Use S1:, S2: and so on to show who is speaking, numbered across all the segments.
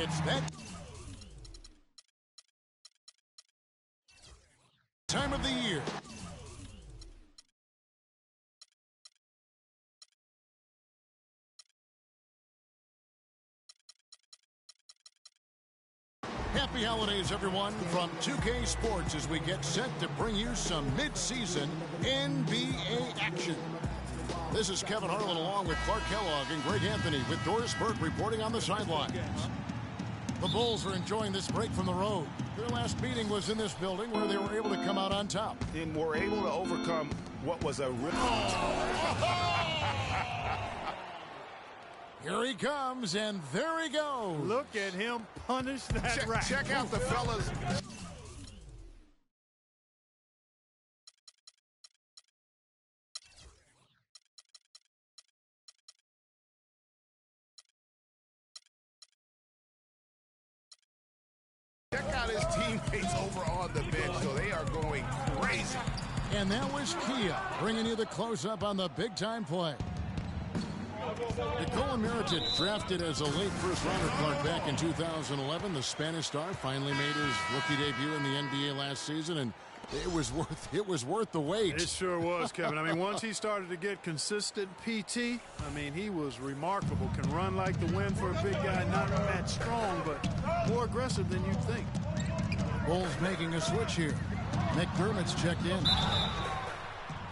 S1: It's that time of the year. Happy holidays, everyone, from 2K Sports as we get set to bring you some mid-season NBA action. This is Kevin Harlan along with Clark Kellogg and Greg Anthony with Doris Burke reporting on the sidelines. The Bulls are enjoying this break from the road. Their last meeting was in this building where they were able to come out on top.
S2: And were able to overcome what was a rip.
S1: Here he comes, and there he goes.
S3: Look at him punish that rack.
S2: Check out the fellas. Check out his teammates over on the bench, so they are going crazy.
S1: And that was Kia bringing you the close-up on the big-time play. Nikola Mirotic, drafted as a late first-rounder, Clark, back in 2011. The Spanish star finally made his rookie debut in the NBA last season, and it was worth the wait.
S3: It sure was, Kevin. I mean, once he started to get consistent PT, I mean, he was remarkable. Can run like the wind for a big guy, not that strong, but more aggressive than you'd think.
S1: Bulls making a switch here. McDermott's checked in.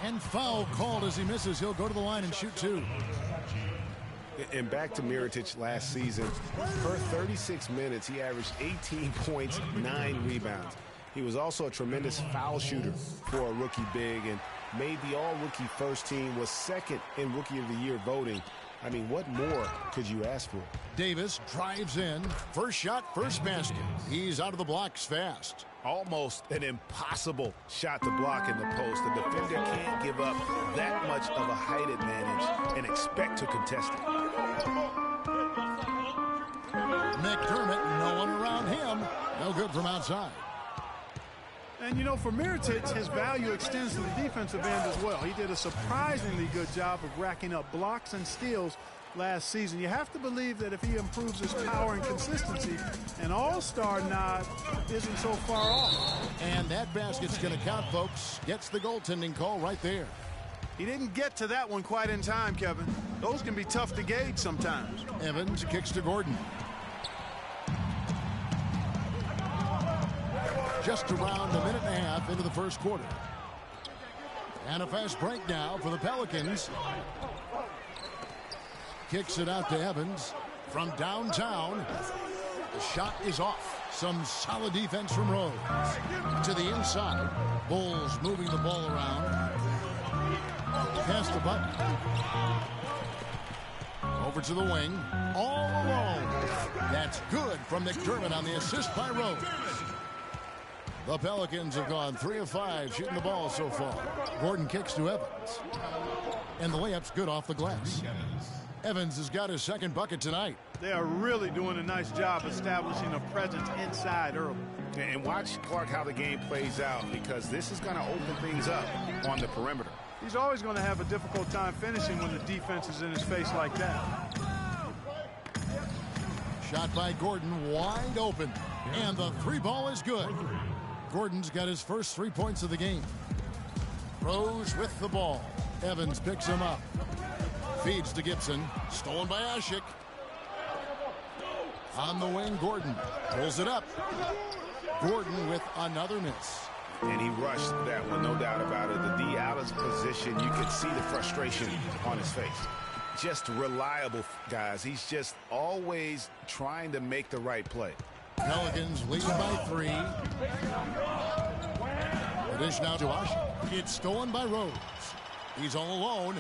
S1: And foul called as he misses. He'll go to the line and shoot two.
S2: And back to Mirotic last season. Per 36 minutes, he averaged 18 points, 9 rebounds. He was also a tremendous foul shooter for a rookie big and made the all-rookie first team, was second in Rookie of the Year voting. I mean, what more could you ask for?
S1: Davis drives in. First shot, first basket. He's out of the blocks fast.
S2: Almost an impossible shot to block in the post. The defender can't give up that much of a height advantage and expect to contest it.
S1: McDermott, no one around him. No good from outside.
S3: And, you know, for Mirotic, his value extends to the defensive end as well. He did a surprisingly good job of racking up blocks and steals last season. You have to believe that if he improves his power and consistency, an all-star nod isn't so far off.
S1: And that basket's going to count, folks. Gets the goaltending call right there.
S3: He didn't get to that one quite in time, Kevin. Those can be tough to gauge sometimes.
S1: Evans kicks to Gordon. Just around a minute and a half into the first quarter. And a fast break now for the Pelicans. Kicks it out to Evans from downtown. The shot is off. Some solid defense from Rose. To the inside. Bulls moving the ball around. Pass to Button. Over to the wing. All alone. That's good from McDermott on the assist by Rose. The Pelicans have gone 3 of 5 shooting the ball so far. Gordon kicks to Evans. And the layup's good off the glass. Evans has got his second bucket tonight.
S3: They are really doing a nice job establishing a presence inside early.
S2: And watch, Clark, how the game plays out, because this is going to open things up on the perimeter.
S3: He's always going to have a difficult time finishing when the defense is in his face like that.
S1: Shot by Gordon, wide open. And the three ball is good. Gordon's got his first 3 points of the game. Rose with the ball. Evans picks him up. Feeds to Gibson. Stolen by Ashik. On the wing, Gordon pulls it up. Gordon with another miss.
S2: And he rushed that one, no doubt about it. The D out of position, you could see the frustration on his face. Just reliable, guys. He's just always trying to make the right play.
S1: Pelicans leading by 3. The dish now to Ashik. It's stolen by Rose. He's all alone.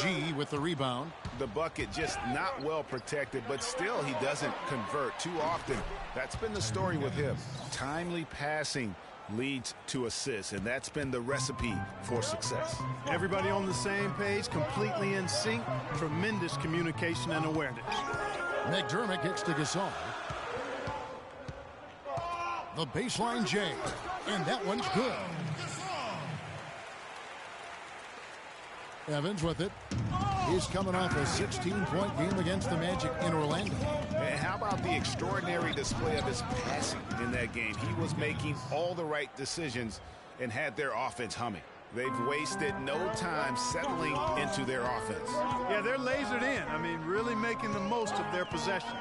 S1: G with the rebound.
S2: The bucket just not well protected, but still he doesn't convert too often. That's been the story with him. Timely passing leads to assists, and that's been the recipe for success.
S3: Everybody on the same page, completely in sync, tremendous communication and awareness.
S1: McDermott gets to Gasol. The baseline J, and that one's good. Evans with it. He's coming off a 16-point game against the Magic in Orlando.
S2: And how about the extraordinary display of his passing in that game? He was making all the right decisions and had their offense humming. They've wasted no time settling into their offense.
S3: Yeah, they're lasered in. I mean, really making the most of their possessions.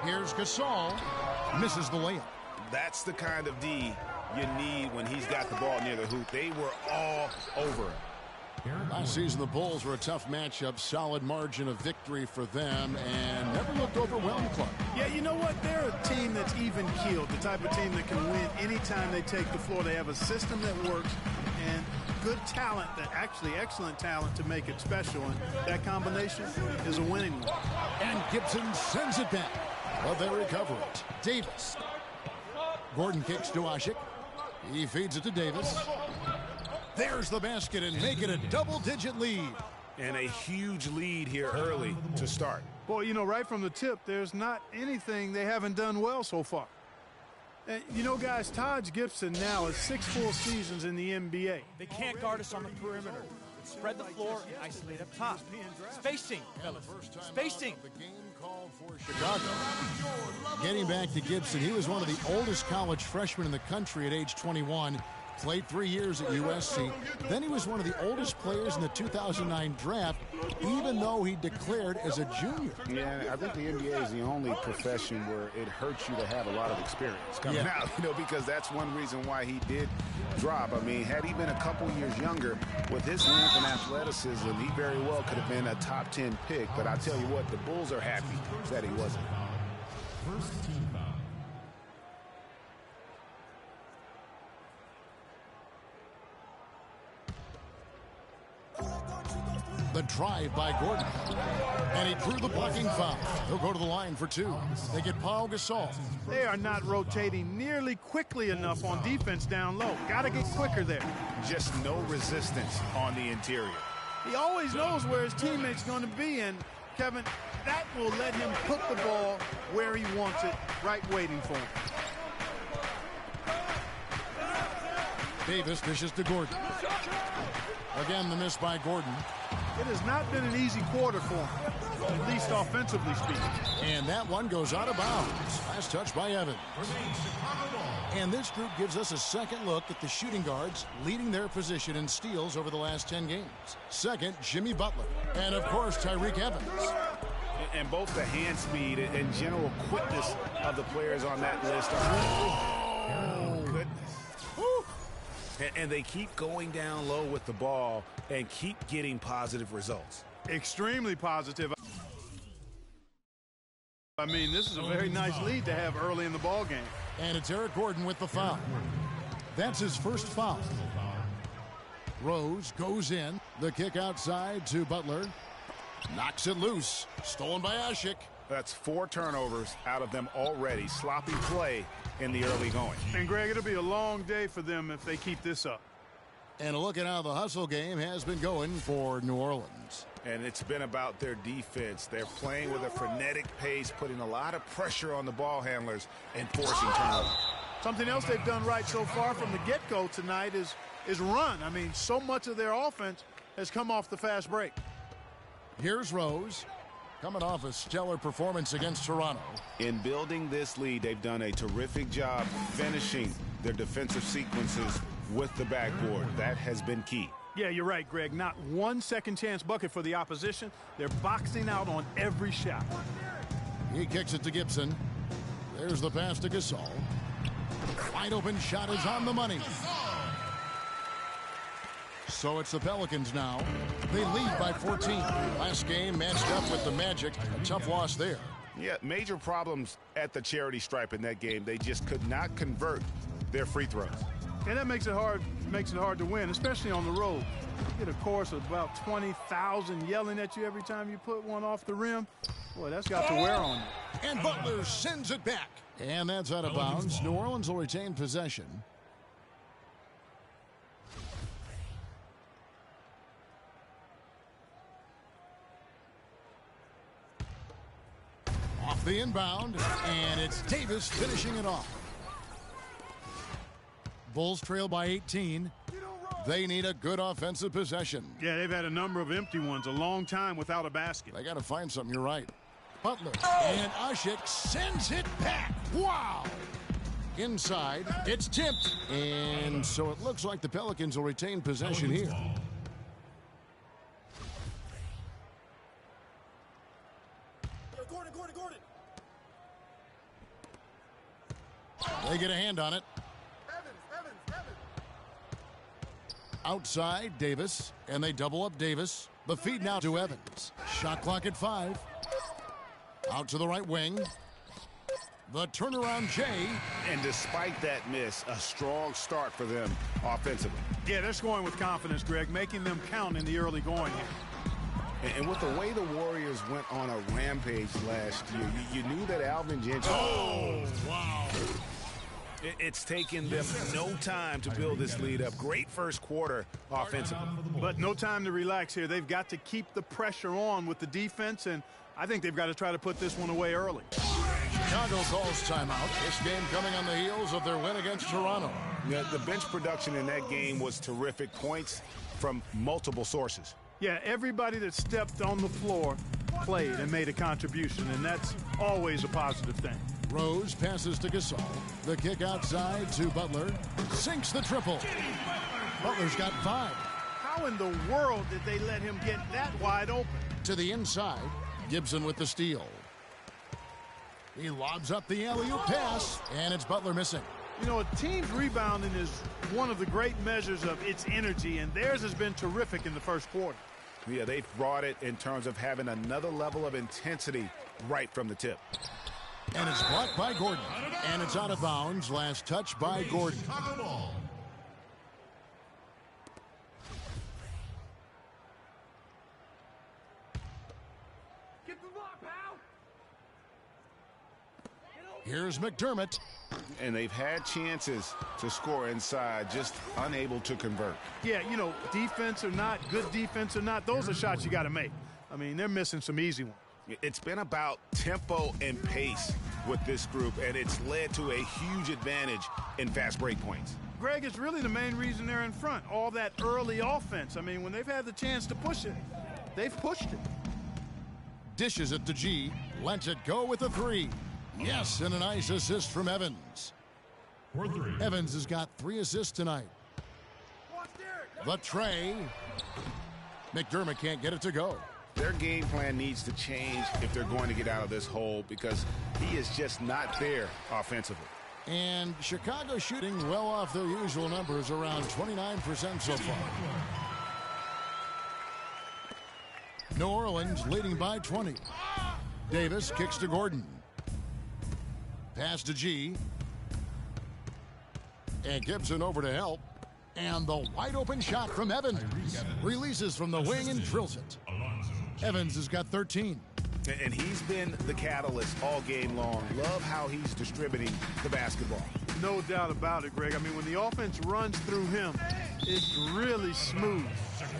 S1: Here's Gasol. Misses the layup.
S2: That's the kind of D you need when he's got the ball near the hoop. They were all over him.
S1: Last season, the Bulls were a tough matchup. Solid margin of victory for them and never looked overwhelmed, Clark.
S3: Yeah, you know what? They're a team that's even-keeled, the type of team that can win anytime they take the floor. They have a system that works and good talent, that actually excellent talent to make it special. And that combination is a winning one.
S1: And Gibson sends it back. But they recover it. Davis. Gordon kicks to Ashik. He feeds it to Davis. There's the basket and make it a double-digit lead.
S2: And a huge lead here early to start.
S3: Boy, you know, right from the tip, there's not anything they haven't done well so far. And, you know, guys, Taj Gibson now has 6 full seasons in the NBA.
S4: They can't guard us on the perimeter. Spread the floor and isolate up top. Spacing, fellas. Spacing.
S1: The game called for Chicago. Getting back to Gibson, he was one of the oldest college freshmen in the country at age 21. Played 3 years at USC. Then he was one of the oldest players in the 2009 draft, even though he declared as a junior.
S2: Yeah, I think the NBA is the only profession where it hurts you to have a lot of experience coming out, you know, because that's one reason why he did drop. I mean, had he been a couple years younger, with his length and athleticism, he very well could have been a top 10 pick. But I tell you what, the Bulls are happy that he wasn't.
S5: First team foul.
S1: The drive by Gordon. And he drew the blocking foul. He'll go to the line for 2. They get Paul Gasol.
S3: They are not rotating nearly quickly enough on defense down low. Got to get quicker there.
S2: Just no resistance on the interior.
S3: He always knows where his teammate's going to be, and, Kevin, that will let him put the ball where he wants it, right waiting for him.
S1: Davis dishes to Gordon. Again, the miss by Gordon.
S3: It has not been an easy quarter for him, at least offensively speaking.
S1: And that one goes out of bounds. Last touch by Evans. And this group gives us a second look at the shooting guards leading their position in steals over the last 10 games. Second, Jimmy Butler. And, of course, Tyreke Evans.
S2: And both the hand speed and general quickness of the players on that list are... goodness. And they keep going down low with the ball and keep getting positive results.
S3: Extremely positive. I mean, this is a very nice lead to have early in the ball game.
S1: And it's Eric Gordon with the foul. That's his first foul. Rose goes in. The kick outside to Butler. Knocks it loose. Stolen by Ashik.
S2: That's 4 turnovers out of them already. Sloppy play in the early going.
S3: And, Greg, it'll be a long day for them if they keep this up.
S1: And a look at how the hustle game has been going for New Orleans.
S2: And it's been about their defense. They're playing with a frenetic pace, putting a lot of pressure on the ball handlers and forcing turnovers.
S3: Something else they've done right so far from the get-go tonight is run. I mean, so much of their offense has come off the fast break.
S1: Here's Rose. Coming off a stellar performance against Toronto.
S2: In building this lead, they've done a terrific job finishing their defensive sequences with the backboard. That has been key.
S3: Yeah, you're right, Greg. Not one second-chance bucket for the opposition. They're boxing out on every shot.
S1: He kicks it to Gibson. There's the pass to Gasol. Wide open shot is on the money. So it's the Pelicans now. They lead by 14. Last game matched up with the Magic. A tough loss there.
S2: Yeah, major problems at the charity stripe in that game. They just could not convert their free throws.
S3: And that makes it hard to win, especially on the road. You get a chorus of about 20,000 yelling at you every time you put one off the rim. Boy, that's got to wear on you.
S1: And Butler sends it back. And that's out of bounds. New Orleans will retain possession. Off the inbound, and it's Davis finishing it off. Bulls trail by 18. They need a good offensive possession.
S3: Yeah, they've had a number of empty ones, a long time without a basket.
S1: They got to find something. You're right. Butler and Ashik sends it back. Wow. Inside, it's tipped. And so it looks like the Pelicans will retain possession here.
S6: Gordon.
S1: They get a hand on it.
S6: Evans.
S1: Outside, Davis, and they double up Davis. The feed now to Evans. Shot clock at 5. Out to the right wing. The turnaround, Jay.
S2: And despite that miss, a strong start for them offensively.
S3: Yeah, they're scoring with confidence, Greg, making them count in the early going here.
S2: And with the way the Warriors went on a rampage last year, you knew that Alvin Gentry...
S1: Oh, wow.
S2: It's taken them no time to build this lead up. Great first quarter offensively.
S3: But no time to relax here. They've got to keep the pressure on with the defense, and I think they've got to try to put this one away early.
S1: Chicago calls timeout. This game coming on the heels of their win against Toronto.
S2: Yeah, the bench production in that game was terrific. Points from multiple sources.
S3: Yeah, everybody that stepped on the floor played and made a contribution, and that's always a positive thing.
S1: Rose passes to Gasol. The kick outside to Butler. Sinks the triple. Butler's got 5.
S3: How in the world did they let him get that wide open?
S1: To the inside. Gibson with the steal. He lobs up the alley-oop pass, and it's Butler missing.
S3: You know, a team's rebounding is one of the great measures of its energy, and theirs has been terrific in the first quarter.
S2: Yeah, they've brought it in terms of having another level of intensity right from the tip.
S1: And it's blocked by Gordon. And it's out of bounds. Last touch by Gordon.
S6: Get the block, pal.
S1: Here's McDermott.
S2: And they've had chances to score inside, just unable to convert.
S3: Yeah, you know, defense or not, good defense or not, those are shots you got to make. I mean, they're missing some easy ones.
S2: It's been about tempo and pace with this group, and it's led to a huge advantage in fast break points.
S3: Greg, it's really the main reason they're in front. All that early offense. I mean, when they've had the chance to push it, they've pushed it.
S1: Dishes it to G. Lets it go with a 3. Yes, and a nice assist from Evans. Evans has got 3 assists tonight. The tray. McDermott can't get it to go.
S2: Their game plan needs to change if they're going to get out of this hole, because he is just not there offensively.
S1: And Chicago shooting well off their usual numbers, around 29% so far. New Orleans leading by 20. Davis kicks to Gordon. Pass to G. And Gibson over to help. And the wide open shot from Evans. Releases from the wing and drills it. Evans has got 13.
S2: And he's been the catalyst all game long. Love how he's distributing the basketball.
S3: No doubt about it, Greg. I mean, when the offense runs through him, it's really smooth.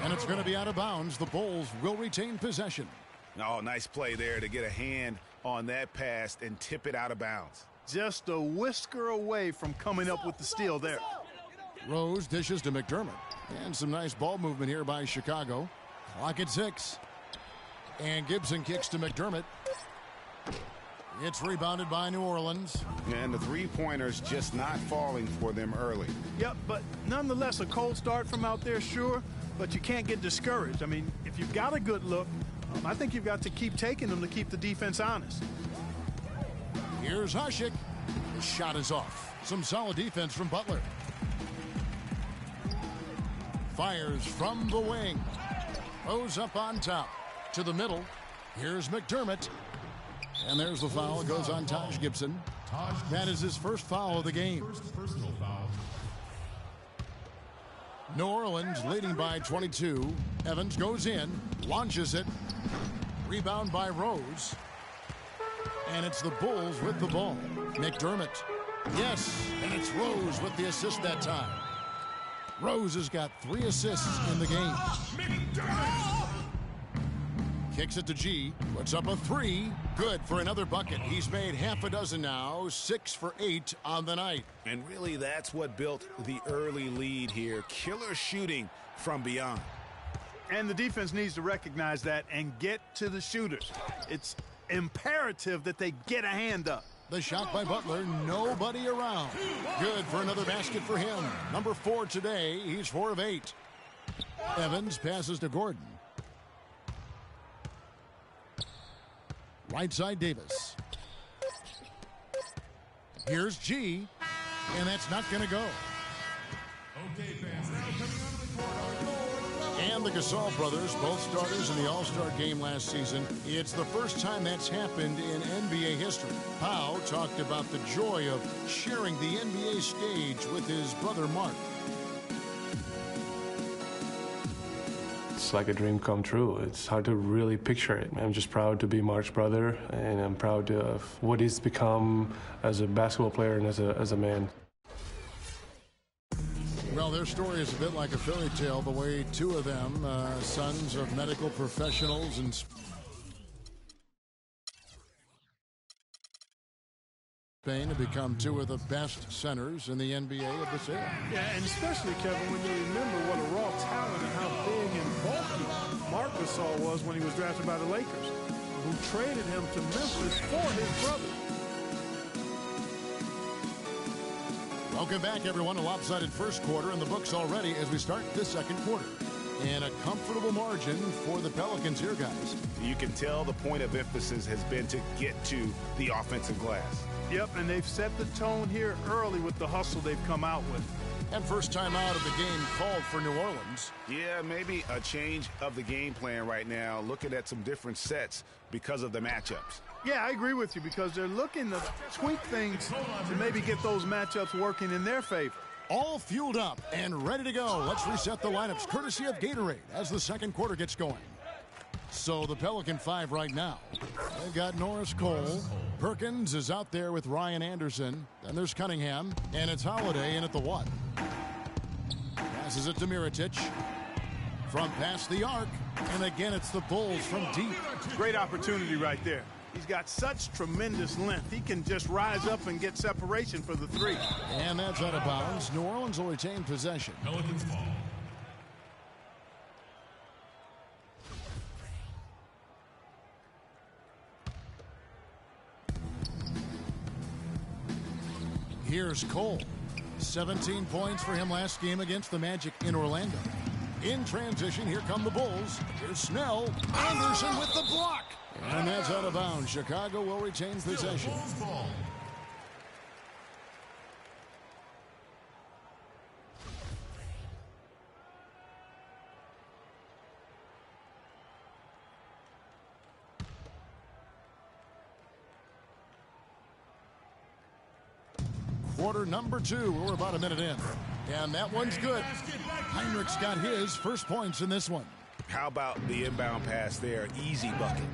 S1: And it's going to be out of bounds. The Bulls will retain possession.
S2: Oh, nice play there to get a hand on that pass and tip it out of bounds.
S3: Just a whisker away from coming up with the steal there.
S1: Rose dishes to McDermott. And some nice ball movement here by Chicago. Clock at 6. And Gibson kicks to McDermott. It's rebounded by New Orleans.
S2: And the three-pointers just not falling for them early.
S3: Yep, but nonetheless, a cold start from out there, sure, but you can't get discouraged. I mean, if you've got a good look, I think you've got to keep taking them to keep the defense honest.
S1: Here's Ashik. The shot is off. Some solid defense from Butler. Fires from the wing. Rose up on top. To the middle. Here's McDermott. And there's the foul. It goes on Taj Gibson. That is his first foul of the game.
S5: Personal foul.
S1: New Orleans leading by 22. Evans goes in. Launches it. Rebound by Rose. And it's the Bulls with the ball. McDermott. Yes, and it's Rose with the assist that time. Rose has got 3 assists in the game. Kicks it to G. Puts up a three. Good for another bucket. He's made half a dozen now. 6 for 8 on the night.
S2: And really, that's what built the early lead here. Killer shooting from beyond.
S3: And the defense needs to recognize that and get to the shooters. It's imperative that they get a hand up.
S1: The shot by Butler, nobody around. Good for another basket for him. Number 4 today, he's 4 of 8. Evans passes to Gordon. Right side Davis. Here's G, and that's not going to go.
S5: Okay, fans, now coming onto the court.
S1: And the Gasol brothers, both starters in the All-Star game last season. It's the first time that's happened in NBA history. Pau talked about the joy of sharing the NBA stage with his brother Mark.
S7: It's like a dream come true. It's hard to really picture it. I'm just proud to be Mark's brother, and I'm proud of what he's become as a basketball player and as a man.
S1: Well, their story is a bit like a fairy tale, the way two of them, sons of medical professionals and Spain, have become two of the best centers in the NBA of this era.
S3: Yeah, and especially, Kevin, when you remember what a raw talent and how big and bulky Marc Gasol was when he was drafted by the Lakers, who traded him to Memphis for his brother.
S1: Welcome back, everyone. A lopsided first quarter in the books already as we start the second quarter. And a comfortable margin for the Pelicans here, guys.
S2: You can tell the point of emphasis has been to get to the offensive glass.
S3: Yep, and they've set the tone here early with the hustle they've come out with.
S1: And first time out of the game called for New Orleans.
S2: Yeah, maybe a change of the game plan right now, looking at some different sets because of the matchups.
S3: Yeah, I agree with you because they're looking to tweak things to maybe get those matchups working in their favor.
S1: All fueled up and ready to go. Let's reset the lineups courtesy of Gatorade as the second quarter gets going. So the Pelican 5 right now. They've got Norris Cole. Perkins is out there with Ryan Anderson. Then there's Cunningham. And it's Holiday in at the 1. Passes it to Mirotic. From past the arc. And again, it's the Bulls from deep.
S3: Great opportunity right there. He's got such tremendous length. He can just rise up and get separation for the 3.
S1: And that's out of bounds. New Orleans will retain possession.
S5: Pelicans ball.
S1: Here's Cole. 17 points for him last game against the Magic in Orlando. In transition, here come the Bulls. Here's Snell. Anderson with the block. And that's out of bounds. Chicago will retain possession. Quarter number 2. We're about a minute in. And that one's good. Heinrich's got his first points in this one.
S2: How about the inbound pass there? Easy bucket.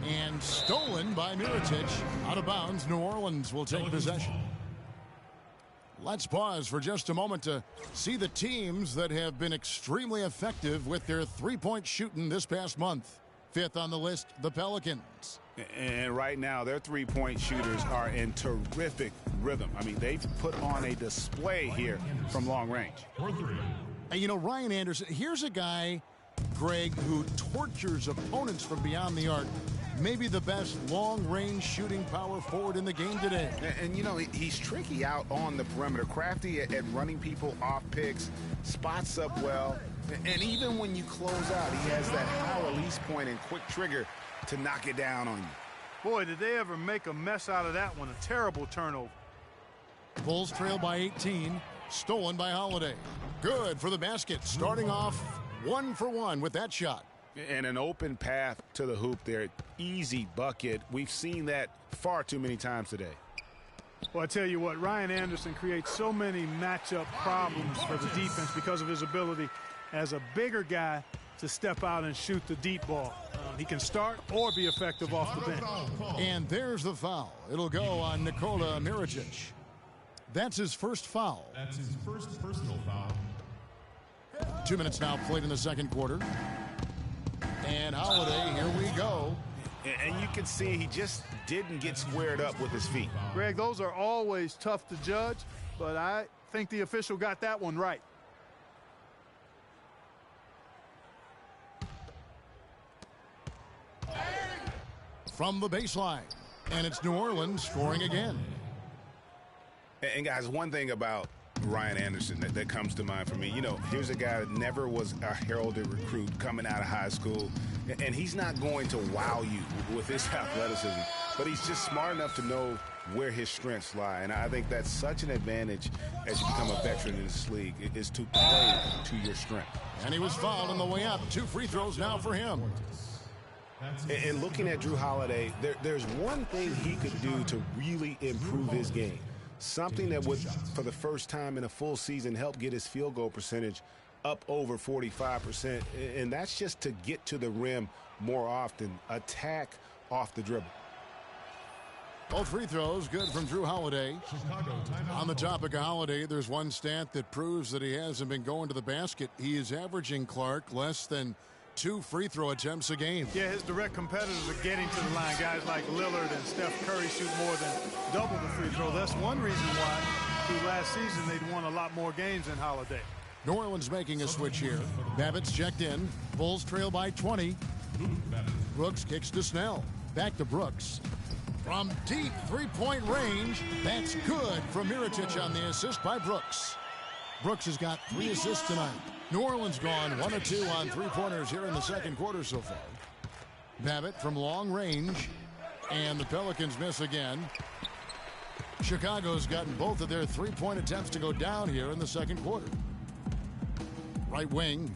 S1: And stolen by Mirotic. Out of bounds. New Orleans will take possession. Let's pause for just a moment to see the teams that have been extremely effective with their three-point shooting this past month. 5th on the list, the Pelicans.
S2: And right now, their three-point shooters are in terrific rhythm. I mean, they've put on a display here from long range.
S1: And you know, Ryan Anderson, here's a guy, Greg, who tortures opponents from beyond the arc. Maybe the best long-range shooting power forward in the game today.
S2: And you know, he's tricky out on the perimeter, crafty at running people off picks, spots up well. And even when you close out, he has that high release point and quick trigger to knock it down on you.
S3: Boy, did they ever make a mess out of that one. A terrible turnover.
S1: Bulls trail by 18. Stolen by Holiday. Good for the basket. Starting off 1 for 1 with that shot.
S2: And an open path to the hoop there. Easy bucket. We've seen that far too many times today.
S3: Well, I tell you what, Ryan Anderson creates so many matchup problems for the defense because of his ability as a bigger guy to step out and shoot the deep ball. He can start or be effective off the bench.
S1: And there's the foul. It'll go on Nikola Mirotic. That's his first foul.
S5: That's his first personal foul.
S1: 2 minutes now played in the second quarter. And Holiday, here we go.
S2: And you can see he just didn't get squared up with his feet.
S3: Greg, those are always tough to judge, but I think the official got that one right.
S1: From the baseline, and it's New Orleans scoring again.
S2: And guys, one thing about Ryan Anderson that comes to mind for me, here's a guy that never was a heralded recruit coming out of high school, and he's not going to wow you with his athleticism, but he's just smart enough to know where his strengths lie, and I think that's such an advantage as you become a veteran in this league, is to play to your strength.
S1: And he was fouled on the way up. 2 free throws now for him.
S2: And looking at Drew Holiday, there's one thing he could do to really improve his game. Something that would, for the first time in a full season, help get his field goal percentage up over 45%. And that's just to get to the rim more often, attack off the dribble.
S1: Both free throws good from Drew Holiday. On the topic of Holiday, there's one stat that proves that he hasn't been going to the basket. He is averaging, Clark, less than 2 free throw attempts a game.
S3: Yeah, his direct competitors are getting to the line. Guys like Lillard and Steph Curry shoot more than double the free throw. That's one reason why through last season they'd won a lot more games than Holiday.
S1: New Orleans making a switch here. Babbitt's checked in. Bulls trail by 20. Brooks kicks to Snell. Back to Brooks. From deep three-point range, that's good from Mirotic on the assist by Brooks. Brooks has got 3 assists tonight. New Orleans gone 1 of 2 on three-pointers here in the second quarter so far. Babbitt from long range, and the Pelicans miss again. Chicago's gotten both of their three-point attempts to go down here in the second quarter. Right wing.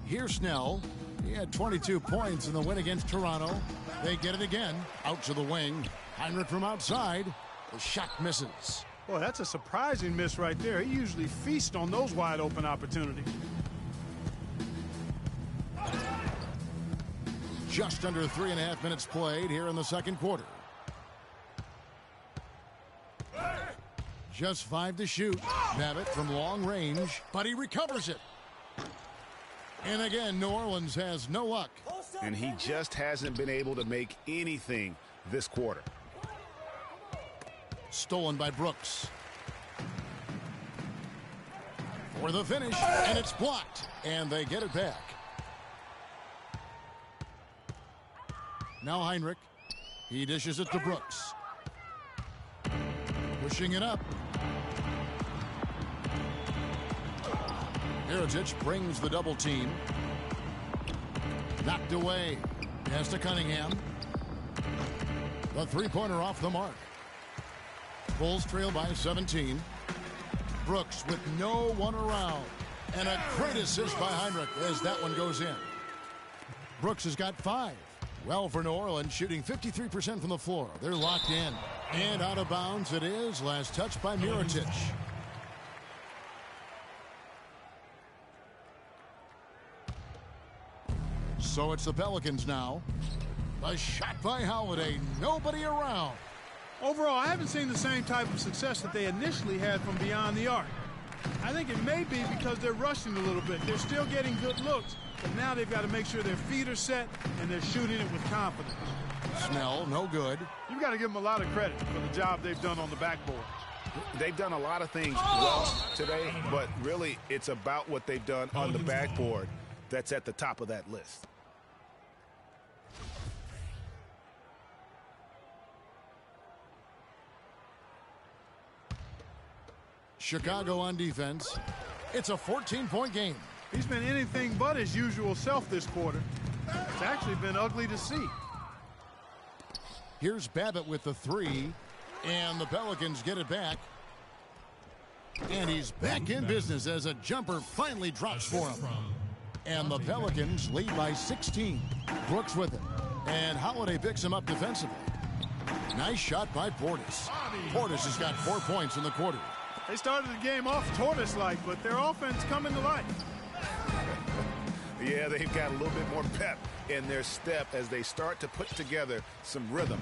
S1: Here's Snell. He had 22 points in the win against Toronto. They get it again. Out to the wing. Heinrich from outside. The shot misses.
S3: Boy, that's a surprising miss right there. He usually feasts on those wide open opportunities.
S1: Just under 3.5 minutes played here in the second quarter. Just 5 to shoot. Babbitt from long range, but he recovers it. And again, New Orleans has no luck.
S2: And he just hasn't been able to make anything this quarter.
S1: Stolen by Brooks. For the finish, and it's blocked. And they get it back. Now Heinrich. He dishes it to Brooks. Pushing it up. Mirotic brings the double team. Knocked away. Pass to Cunningham. The three-pointer off the mark. Bulls trail by 17. Brooks with no one around. And a great assist by Heinrich as that one goes in. Brooks has got 5. Well for New Orleans, shooting 53% from the floor. They're locked in. And out of bounds it is. Last touch by Mirotic. So it's the Pelicans now. A shot by Holiday. Nobody around.
S3: Overall, I haven't seen the same type of success that they initially had from beyond the arc. I think it may be because they're rushing a little bit. They're still getting good looks, but now they've got to make sure their feet are set and they're shooting it with confidence.
S1: Snell, no good.
S3: You've got to give them a lot of credit for the job they've done on the backboard.
S2: They've done a lot of things well today, but really it's about what they've done on the backboard that's at the top of that list.
S1: Chicago on defense. It's a 14-point game.
S3: He's been anything but his usual self this quarter. It's actually been ugly to see.
S1: Here's Babbitt with the 3, and the Pelicans get it back. And he's back in business as a jumper finally drops for him. And the Pelicans lead by 16. Brooks with it. And Holiday picks him up defensively. Nice shot by Portis. Portis has got 4 points in the quarter.
S3: They started the game off tortoise-like, but their offense coming to life.
S2: Yeah, they've got a little bit more pep in their step as they start to put together some rhythm.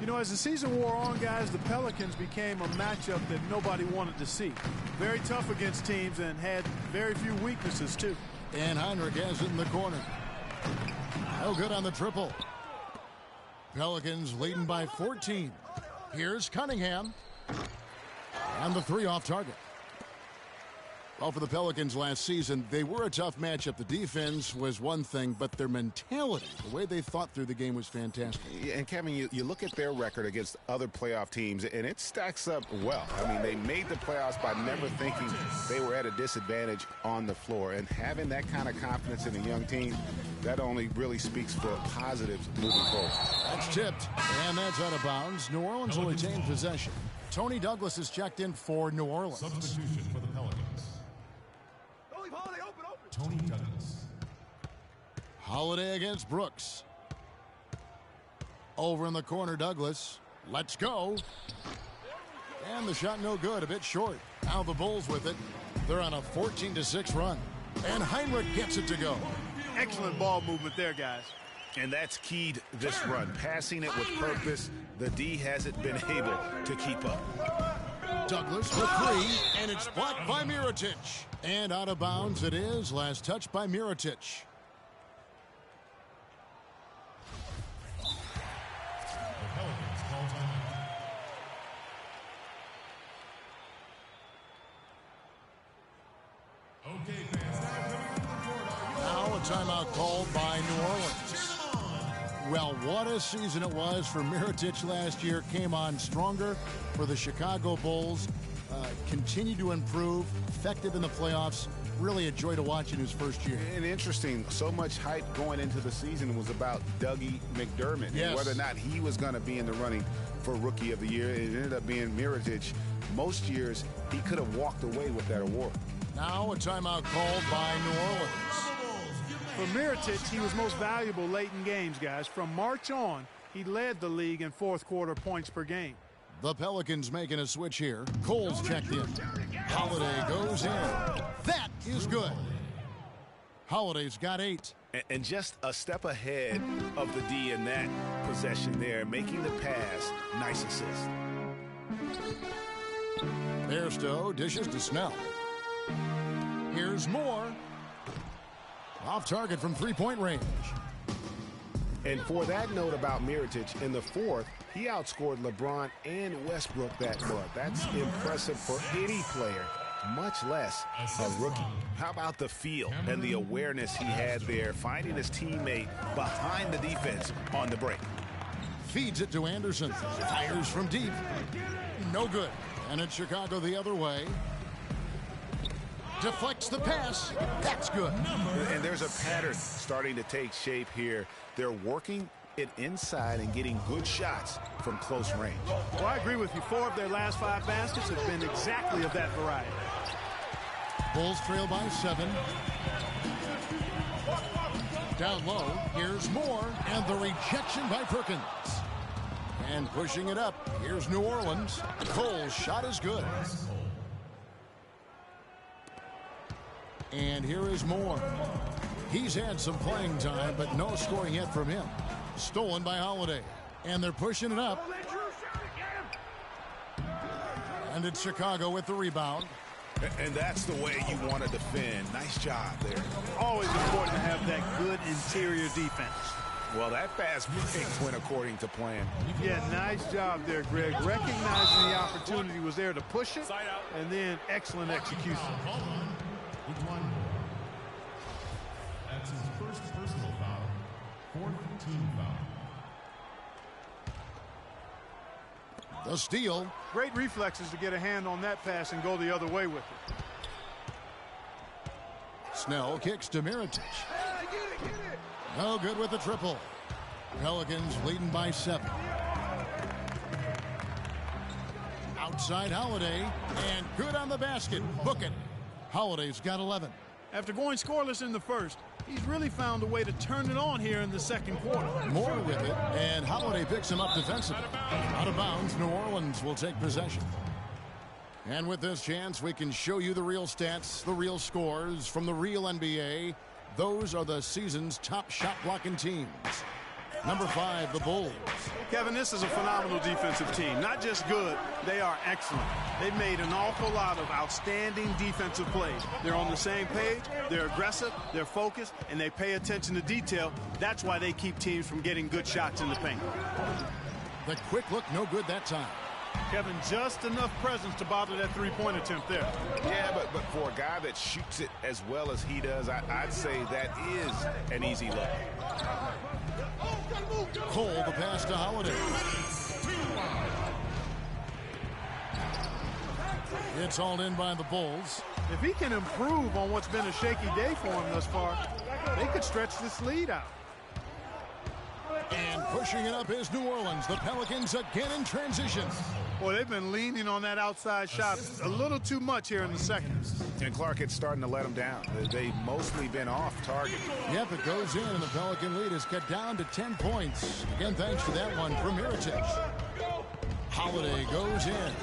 S3: You know, as the season wore on, guys, the Pelicans became a matchup that nobody wanted to see. Very tough against teams and had very few weaknesses, too.
S1: And Heinrich has it in the corner. No good on the triple. Pelicans leading by 14. Here's Cunningham. And the three off target. Well, for the Pelicans last season, they were a tough matchup. The defense was one thing, but their mentality, the way they thought through the game was fantastic.
S2: Yeah, and Kevin, you look at their record against other playoff teams, and it stacks up well. I mean, they made the playoffs by never thinking they were at a disadvantage on the floor. And having that kind of confidence in a young team, that only really speaks for positives moving forward.
S1: That's tipped, and that's out of bounds. New Orleans will retain possession. Tony Douglas is checked in for New Orleans.
S5: Substitution for the Pelicans. Tony Douglas.
S1: Holiday against Brooks. Over in the corner, Douglas. Let's go. And the shot no good, a bit short. Now the Bulls with it. They're on a 14-6 run. And Heinrich gets it to go.
S3: Excellent ball movement there, guys.
S2: And that's keyed this run. Passing it with purpose. The D hasn't been able to keep up.
S1: Douglas for three, and it's blocked by Mirotic. And out of bounds it is. Last touch by Mirotic.
S5: The Pelicans call timeout. Okay, fans, now coming up to the court.
S1: Now a timeout called by New Orleans. Well, what a season it was for Mirotic last year. Came on stronger for the Chicago Bulls. Continued to improve. Effective in the playoffs. Really a joy to watch in his first year.
S2: And interesting, so much hype going into the season was about Dougie McDermott.
S1: Yes.
S2: And whether or not he was going to be in the running for Rookie of the Year. It ended up being Mirotic. Most years, he could have walked away with that award.
S1: Now a timeout called by New Orleans.
S3: For Mirotic, he was most valuable late in games, guys. From March on, he led the league in fourth quarter points per game.
S1: The Pelicans making a switch here. Cole's checked in. Holiday goes in. That is good. Holiday's got 8.
S2: And just a step ahead of the D in that possession there, making the pass. Nice assist.
S1: Bairstow dishes to Snell. Here's Moore. Off target from three-point range.
S2: And for that note about Mirotic, in the fourth, he outscored LeBron and Westbrook that month. That's impressive for any player, much less a rookie. How about the feel and the awareness he had there, finding his teammate behind the defense on the break?
S1: Feeds it to Anderson. Fires from deep. No good. And it's Chicago the other way. Deflects the pass. That's good.
S2: And there's a pattern starting to take shape here. They're working it inside and getting good shots from close range.
S3: Well, I agree with you. 4 of their last 5 baskets have been exactly of that variety.
S1: Bulls trail by 7. Down low. Here's Moore. And the rejection by Perkins. And pushing it up. Here's New Orleans. Cole's shot is good. And here is Moore. He's had some playing time, but no scoring yet from him. Stolen by Holiday. And they're pushing it up. And it's Chicago with the rebound.
S2: And that's the way you want to defend. Nice job there.
S3: Always important to have that good interior defense.
S2: Well, that fast break went according to plan.
S3: Yeah, nice job there, Greg. Recognizing the opportunity was there to push it, and then excellent execution.
S5: With one. That's his first personal foul. 4th team foul.
S1: The steal.
S3: Great reflexes to get a hand on that pass and go the other way with it.
S1: Snell kicks to Mirotic. No good with the triple. Pelicans leading by 7. Outside Holiday, and good on the basket. Book it. Holiday's got 11.
S3: After going scoreless in the first, he's really found a way to turn it on here in the second quarter.
S1: Moore with it, and Holiday picks him up defensively. Out of bounds, New Orleans will take possession. And with this chance, we can show you the real stats, the real scores from the real NBA. Those are the season's top shot blocking teams. Number 5, the Bulls.
S3: Kevin, this is a phenomenal defensive team. Not just good, they are excellent. They've made an awful lot of outstanding defensive plays. They're on the same page, they're aggressive, they're focused, and they pay attention to detail. That's why they keep teams from getting good shots in the paint.
S1: The quick look, no good that time.
S3: Kevin, just enough presence to bother that three-point attempt there.
S2: Yeah, but for a guy that shoots it as well as he does, I'd say that is an easy look.
S1: Cole, the pass to Holiday. It's all in by the Bulls.
S3: If he can improve on what's been a shaky day for him thus far, they could stretch this lead out.
S1: And pushing it up is New Orleans. The Pelicans again in transition.
S3: Boy, they've been leaning on that outside shot a little too much here in the second.
S2: And Clark, it's starting to let them down. They've mostly been off target.
S1: Yep, it goes in, and the Pelican lead is cut down to 10 points. Again, thanks to that one from Mirotić. Holiday goes in.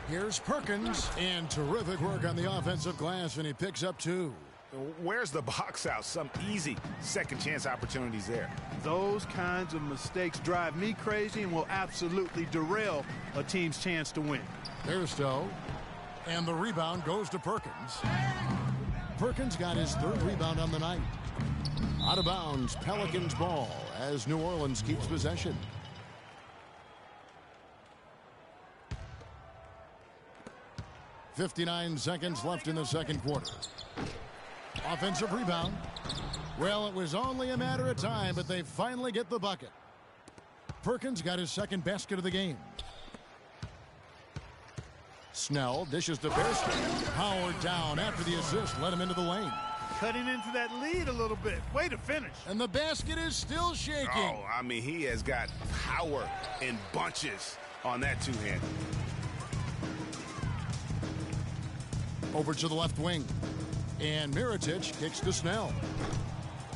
S1: Here's Perkins, and terrific work on the offensive glass, and he picks up 2.
S2: Where's the box out? Some easy second chance opportunities there.
S3: Those kinds of mistakes drive me crazy and will absolutely derail a team's chance to win.
S1: There's Stowe, and the rebound goes to Perkins. Perkins got his 3rd rebound on the night. Out of bounds, Pelicans ball as New Orleans keeps possession. .59 seconds left in the second quarter. Offensive rebound. Well, it was only a matter of time, but they finally get the bucket. Perkins got his 2nd basket of the game. Snell dishes to Bearski. Howard down after the assist led him into the lane.
S3: Cutting into that lead a little bit. Way to finish.
S1: And the basket is still shaking.
S2: Oh, I mean, he has got power in bunches on that two-handed.
S1: Over to the left wing. And Mirotić kicks to Snell.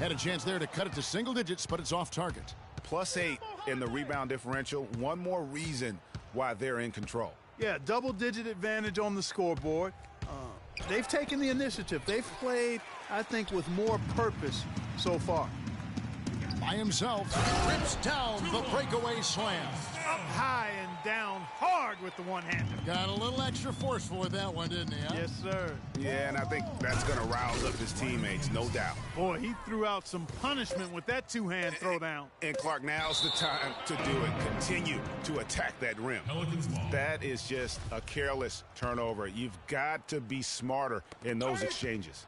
S1: Had a chance there to cut it to single digits, but it's off target.
S2: +8 in the rebound differential. One more reason why they're in control.
S3: Yeah, double-digit advantage on the scoreboard. They've taken the initiative. They've played, I think, with more purpose so far.
S1: By himself, rips down the breakaway slam.
S3: Up high and down hard with the one-hander.
S1: Got a little extra forceful with that one, didn't he? Huh?
S3: Yes, sir.
S2: Yeah, and I think that's going to rouse up his teammates, no doubt.
S3: Boy, he threw out some punishment with that two-hand throwdown.
S2: And Clark, now's the time to do it. Continue to attack that rim. That is just a careless turnover. You've got to be smarter in those exchanges.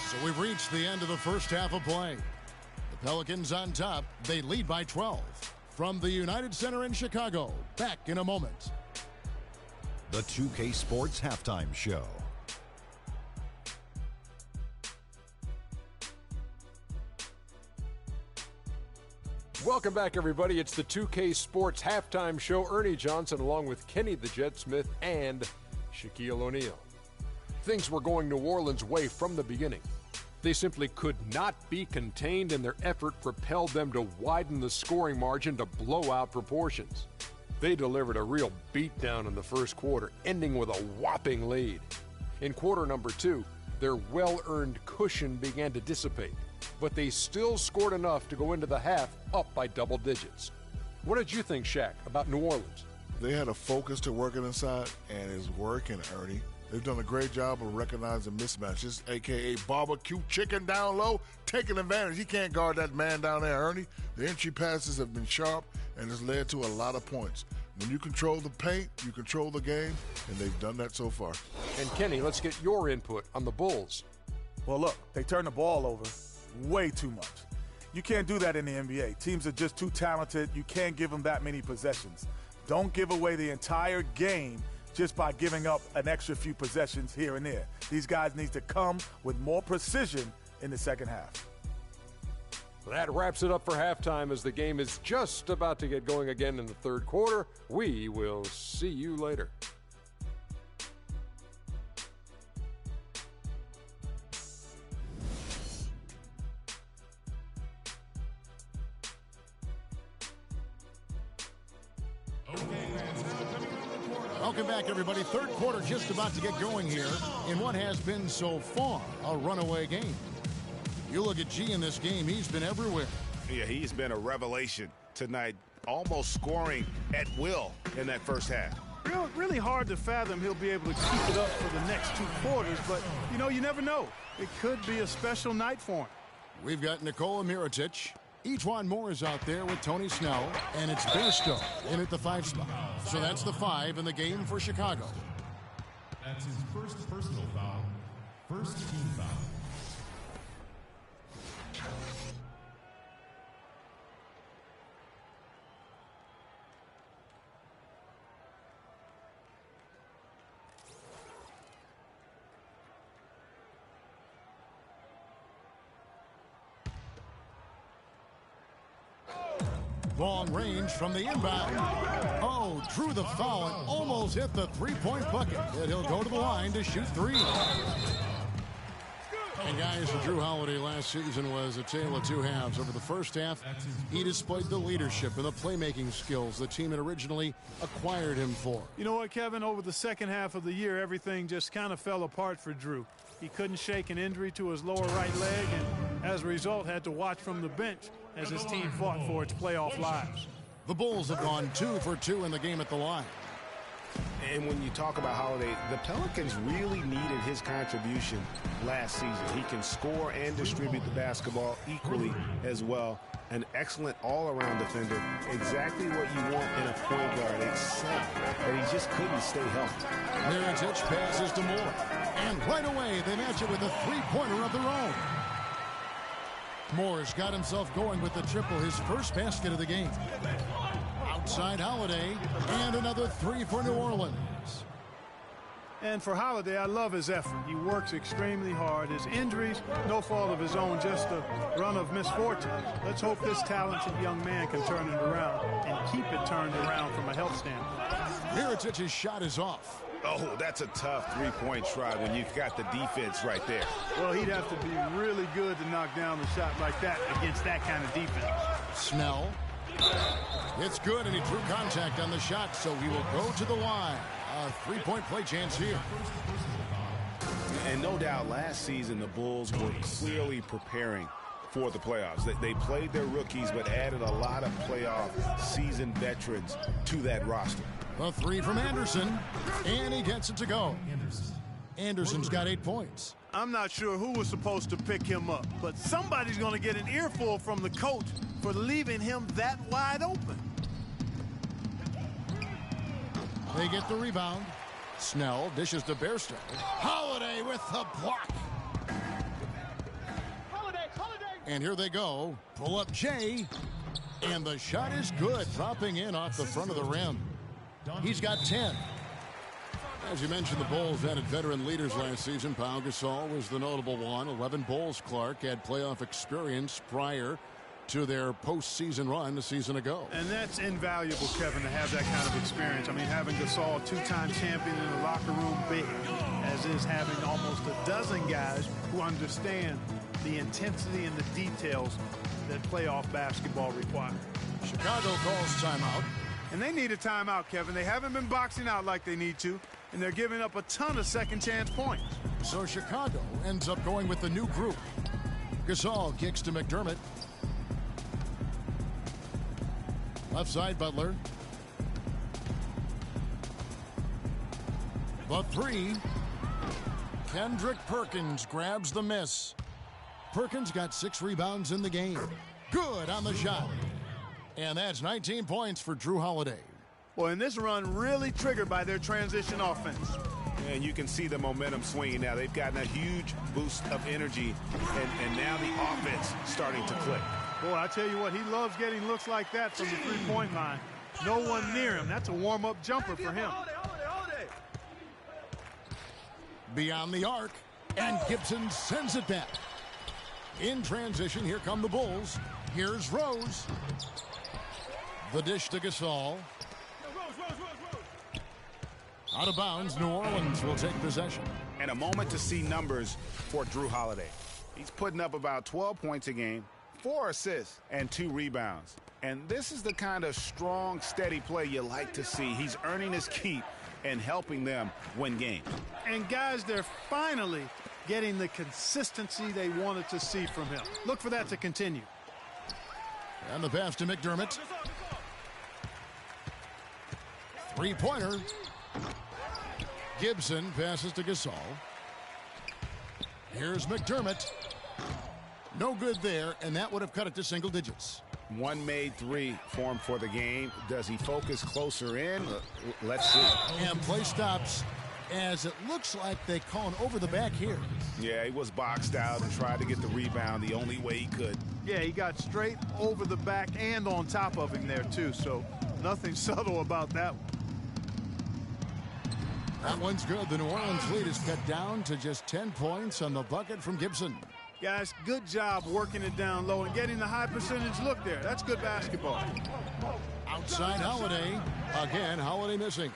S1: So we've reached the end of the first half of play. The Pelicans on top. They lead by 12. From the United Center in Chicago, back in a moment.
S8: The 2K Sports Halftime Show.
S9: Welcome back, everybody. It's the 2K Sports Halftime Show. Ernie Johnson along with Kenny the Jet Smith and Shaquille O'Neal. Things were going New Orleans' way from the beginning. They simply could not be contained, and their effort propelled them to widen the scoring margin to blow out proportions. They delivered a real beatdown in the first quarter, ending with a whopping lead. In quarter number 2, their well-earned cushion began to dissipate, but they still scored enough to go into the half up by double digits. What did you think, Shaq, about New Orleans?
S10: They had a focus to working inside, and it's working, Ernie. They've done a great job of recognizing mismatches, a.k.a. barbecue chicken down low, taking advantage. He can't guard that man down there, Ernie. The entry passes have been sharp, and it's led to a lot of points. When you control the paint, you control the game, and they've done that so far.
S9: And Kenny, let's get your input on the Bulls.
S11: Well, look, they turn the ball over way too much. You can't do that in the NBA. Teams are just too talented. You can't give them that many possessions. Don't give away the entire game just by giving up an extra few possessions here and there. These guys need to come with more precision in the second half.
S9: That wraps it up for halftime as the game is just about to get going again in the third quarter. We will see you later.
S1: Welcome back, everybody. Third quarter just about to get going here in what has been so far a runaway game. You look at G in this game, he's been everywhere.
S2: Yeah, he's been a revelation tonight, almost scoring at will in that first half.
S3: Really hard to fathom he'll be able to keep it up for the next 2 quarters, but, you never know. It could be a special night for him.
S1: We've got Nikola Mirotic. Ejuan Moore is out there with Tony Snell, and it's Bairstow in at the 5 spot. So that's the 5 in the game for Chicago.
S5: That's his first personal foul, first team foul.
S1: Long range from the inbound. Oh, drew the foul and almost hit the three-point bucket. And he'll go to the line to shoot 3. And guys, for Drew Holiday last season was a tale of 2 halves. Over the first half, he displayed the leadership and the playmaking skills the team had originally acquired him for.
S3: You know what, Kevin? Over the second half of the year, everything just kind of fell apart for Drew. He couldn't shake an injury to his lower right leg, and as a result, had to watch from the bench as his team fought for its playoff lives.
S1: The Bulls have gone 2 for 2 in the game at the line.
S2: And when you talk about Holiday, the Pelicans really needed his contribution last season. He can score and distribute the basketball equally as well. An excellent all-around defender. Exactly what you want in a point guard, except that he just couldn't stay healthy.
S1: Mirotic passes to Moore. And right away, they match it with a three-pointer of their own. Moore's got himself going with the triple, his first basket of the game. Outside Holiday, and another 3 for New Orleans.
S3: And for Holiday, I love his effort. He works extremely hard. His injuries, no fault of his own, just a run of misfortune. Let's hope this talented young man can turn it around and keep it turned around from a health standpoint.
S1: Mirotic's shot is off.
S2: Oh, that's a tough three-point try when you've got the defense right there.
S3: Well, he'd have to be really good to knock down a shot like that against that kind of defense.
S1: Snell. It's good, and he drew contact on the shot, so he will go to the line. A three-point play chance here.
S2: And no doubt last season the Bulls were clearly preparing for the playoffs. They played their rookies but added a lot of playoff seasoned veterans to that roster.
S1: A 3 from Anderson, and he gets it to go. Anderson's got 8 points.
S3: I'm not sure who was supposed to pick him up, but somebody's going to get an earful from the coach for leaving him that wide open.
S1: They get the rebound. Snell dishes to Bairstow. Holiday with the block.
S6: Holiday.
S1: And here they go. Pull up Jay. And the shot is good, dropping in off the front of the rim. He's got 10. As you mentioned, the Bulls added veteran leaders last season. Pau Gasol was the notable one. 11 Bulls Clark had playoff experience prior to their postseason run a season ago.
S3: And that's invaluable, Kevin, to have that kind of experience. I mean, having Gasol, 2-time champion in the locker room, big, as is having almost a dozen guys who understand the intensity and the details that playoff basketball requires.
S1: Chicago calls timeout.
S3: And they need a timeout, Kevin. They haven't been boxing out like they need to, and they're giving up a ton of second-chance points.
S1: So Chicago ends up going with the new group. Gasol kicks to McDermott. Left side, Butler. The 3. Kendrick Perkins grabs the miss. Perkins got 6 rebounds in the game. Good on the shot. And that's 19 points for Drew Holiday.
S3: Well, and this run really triggered by their transition offense.
S2: And you can see the momentum swinging now. They've gotten a huge boost of energy, and now the offense starting to click.
S3: Boy, I tell you what, he loves getting looks like that from the three-point line. No one near him. That's a warm-up jumper for him.
S1: Beyond the arc, and Gibson sends it back. In transition, here come the Bulls. Here's Rose. The dish to Gasol. Out of bounds, New Orleans will take possession.
S2: And a moment to see numbers for Drew Holiday. He's putting up about 12 points a game, 4 assists, and 2 rebounds. And this is the kind of strong, steady play you like to see. He's earning his keep and helping them win games.
S3: And guys, they're finally getting the consistency they wanted to see from him. Look for that to continue.
S1: And the pass to McDermott. Three-pointer. Gibson passes to Gasol. Here's McDermott. No good there, and that would have cut it to single digits.
S2: One made three for him for the game. Does he focus closer in? Let's see.
S1: And play stops as it looks like they call an over the back here.
S2: Yeah, he was boxed out and tried to get the rebound the only way he could.
S3: Yeah, he got straight over the back and on top of him there, too. So nothing subtle about that one.
S1: That one's good. The New Orleans lead is cut down to just 10 points on the bucket from Gibson.
S3: Guys, good job working it down low and getting the high percentage look there. That's good basketball.
S1: Outside Holiday. Again, Holiday missing.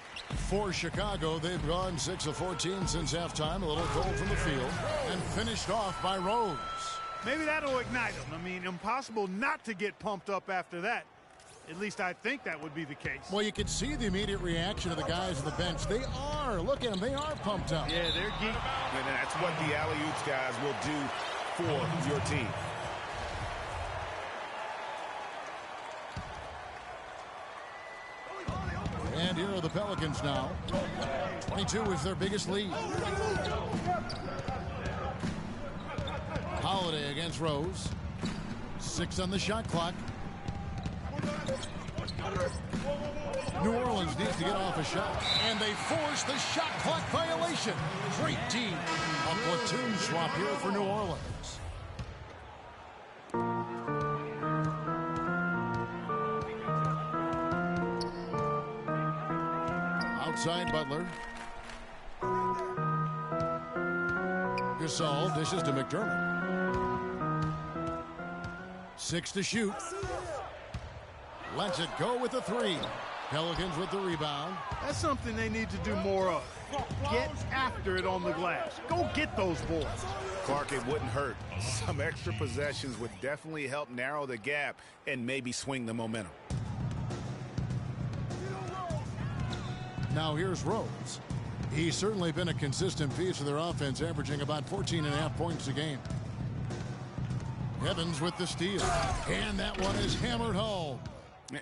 S1: For Chicago, they've gone 6 of 14 since halftime. A little cold from the field. And finished off by Rose.
S3: Maybe that'll ignite them. I mean, impossible not to get pumped up after that. At least I think that would be the case.
S1: Well, you can see the immediate reaction of the guys on the bench. They are. Look at them. They are pumped up.
S3: Yeah, they're geeked.
S2: And that's what the alley-oops guys will do for your team.
S1: And here are the Pelicans now. 22 is their biggest lead. Holiday against Rose. 6 on the shot clock. New Orleans needs to get off a shot. And they force the shot clock violation. Great team. A platoon swap here for New Orleans. Outside Butler. Gasol dishes to McDermott. 6 to shoot. Lets it go with the 3. Pelicans with the rebound.
S3: That's something they need to do more of. Get after it on the glass. Go get those boards.
S2: Clark, it wouldn't hurt. Some extra possessions would definitely help narrow the gap and maybe swing the momentum.
S1: Now here's Rose. He's certainly been a consistent piece of their offense, averaging about 14.5 points a game. Evans with the steal. And that one is hammered home.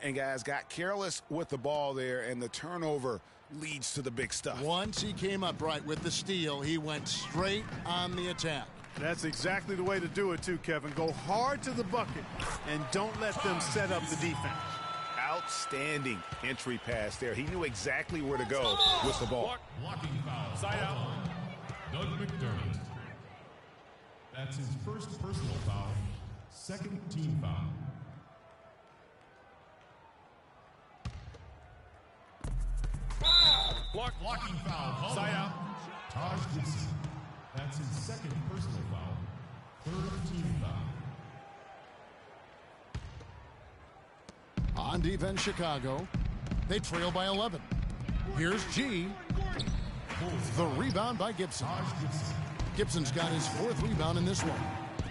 S2: And guys got careless with the ball there, and the turnover leads to the big stuff.
S1: Once he came up right with the steal, he went straight on the attack.
S3: That's exactly the way to do it too, Kevin. Go hard to the bucket and don't let them set up the defense.
S2: Outstanding entry pass there. He knew exactly where to go with the ball.
S5: Blocking foul. Side out. Doug McDermott. That's his first personal foul. Second team foul. Blocking foul. Side out. Taj Gibson. That's his second personal foul. Third team foul.
S1: On defense, Chicago. They trail by 11. Here's G. The rebound by Gibson. Gibson's got his 4th rebound in this one.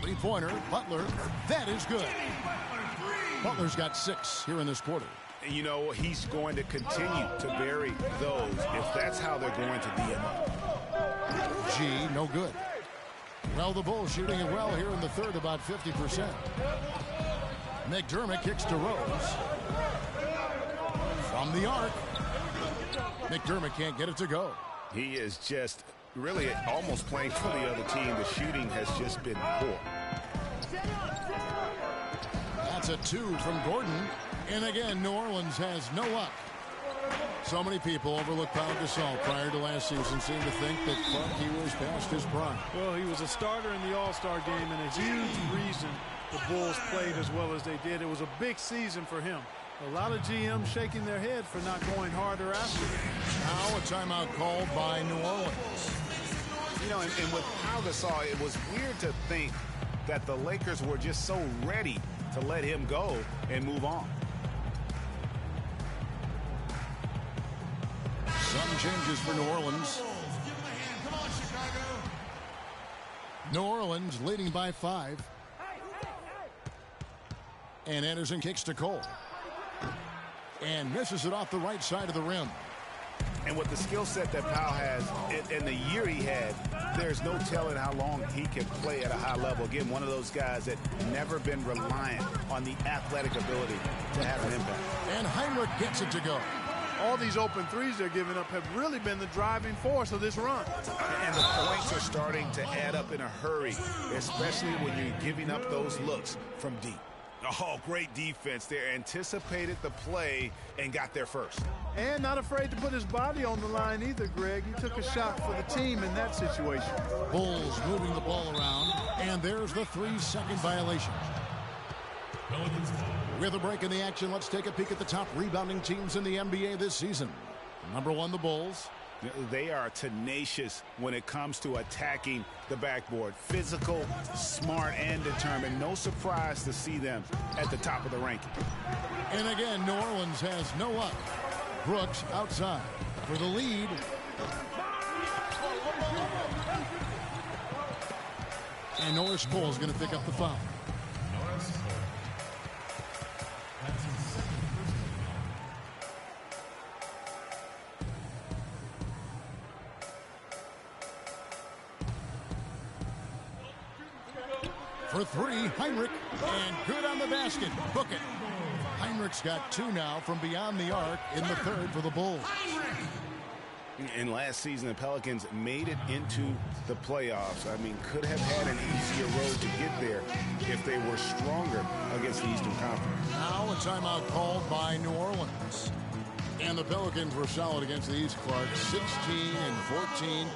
S1: 3-pointer, Butler. That is good. Butler's got 6 here in this quarter.
S2: You know, he's going to continue to bury those if that's how they're going to be up.
S1: G, no good. Well, the Bulls shooting it well here in the third, about 50%. McDermott kicks to Rose. From the arc. McDermott can't get it to go.
S2: He is just really almost playing for the other team. The shooting has just been poor.
S1: That's a 2 from Gordon. And again, New Orleans has no luck. So many people overlook Pau Gasol prior to last season, seem to think that he was past his prime.
S3: Well, he was a starter in the All-Star game and a huge reason the Bulls played as well as they did. It was a big season for him. A lot of GMs shaking their head for not going harder after him.
S1: Now a timeout called by New Orleans.
S2: You know, and with Pau Gasol, it was weird to think that the Lakers were just so ready to let him go and move on.
S1: Some changes for New Orleans. New Orleans leading by 5. And Anderson kicks to Cole. And misses it off the right side of the rim.
S2: And with the skill set that Powell has and the year he had, there's no telling how long he can play at a high level. Again, one of those guys that never been reliant on the athletic ability to have an impact.
S1: And Heinrich gets it to go.
S3: All these open threes they're giving up have really been the driving force of this run.
S2: And the points are starting to add up in a hurry, especially when you're giving up those looks from deep. Oh, great defense there. Anticipated the play and got there first.
S3: And not afraid to put his body on the line either, Greg. He took a shot for the team in that situation.
S1: Bulls moving the ball around, and there's the 3-second violation. With a break in the action, let's take a peek at the top rebounding teams in the NBA this season. Number 1, the Bulls.
S2: They are tenacious when it comes to attacking the backboard. Physical, smart, and determined. No surprise to see them at the top of the ranking.
S1: And again, New Orleans has no luck. Brooks outside for the lead. And Norris Cole is going to pick up the foul. For 3, Heinrich, and good on the basket. Book it. Heinrich's got 2 now from beyond the arc in the third for the Bulls.
S2: And last season, the Pelicans made it into the playoffs. I mean, could have had an easier road to get there if they were stronger against the Eastern Conference.
S1: Now a timeout called by New Orleans. And the Pelicans were solid against the East, Clark, 16 and 14.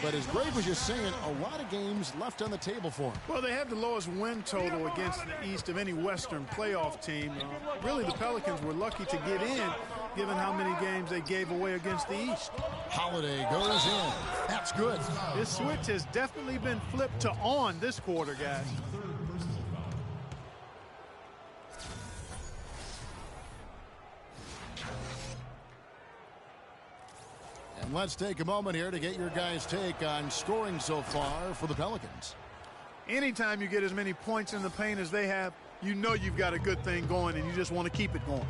S1: But as Greg was just saying, a lot of games left on the table for him.
S3: Well, they have the lowest win total against the East of any Western playoff team. Really, the Pelicans were lucky to get in, given how many games they gave away against the East.
S1: Holiday goes in. That's good.
S3: This switch has definitely been flipped to on this quarter, guys.
S1: And let's take a moment here to get your guys' take on scoring so far for the Pelicans.
S3: Anytime you get as many points in the paint as they have, you know you've got a good thing going, and you just want to keep it going.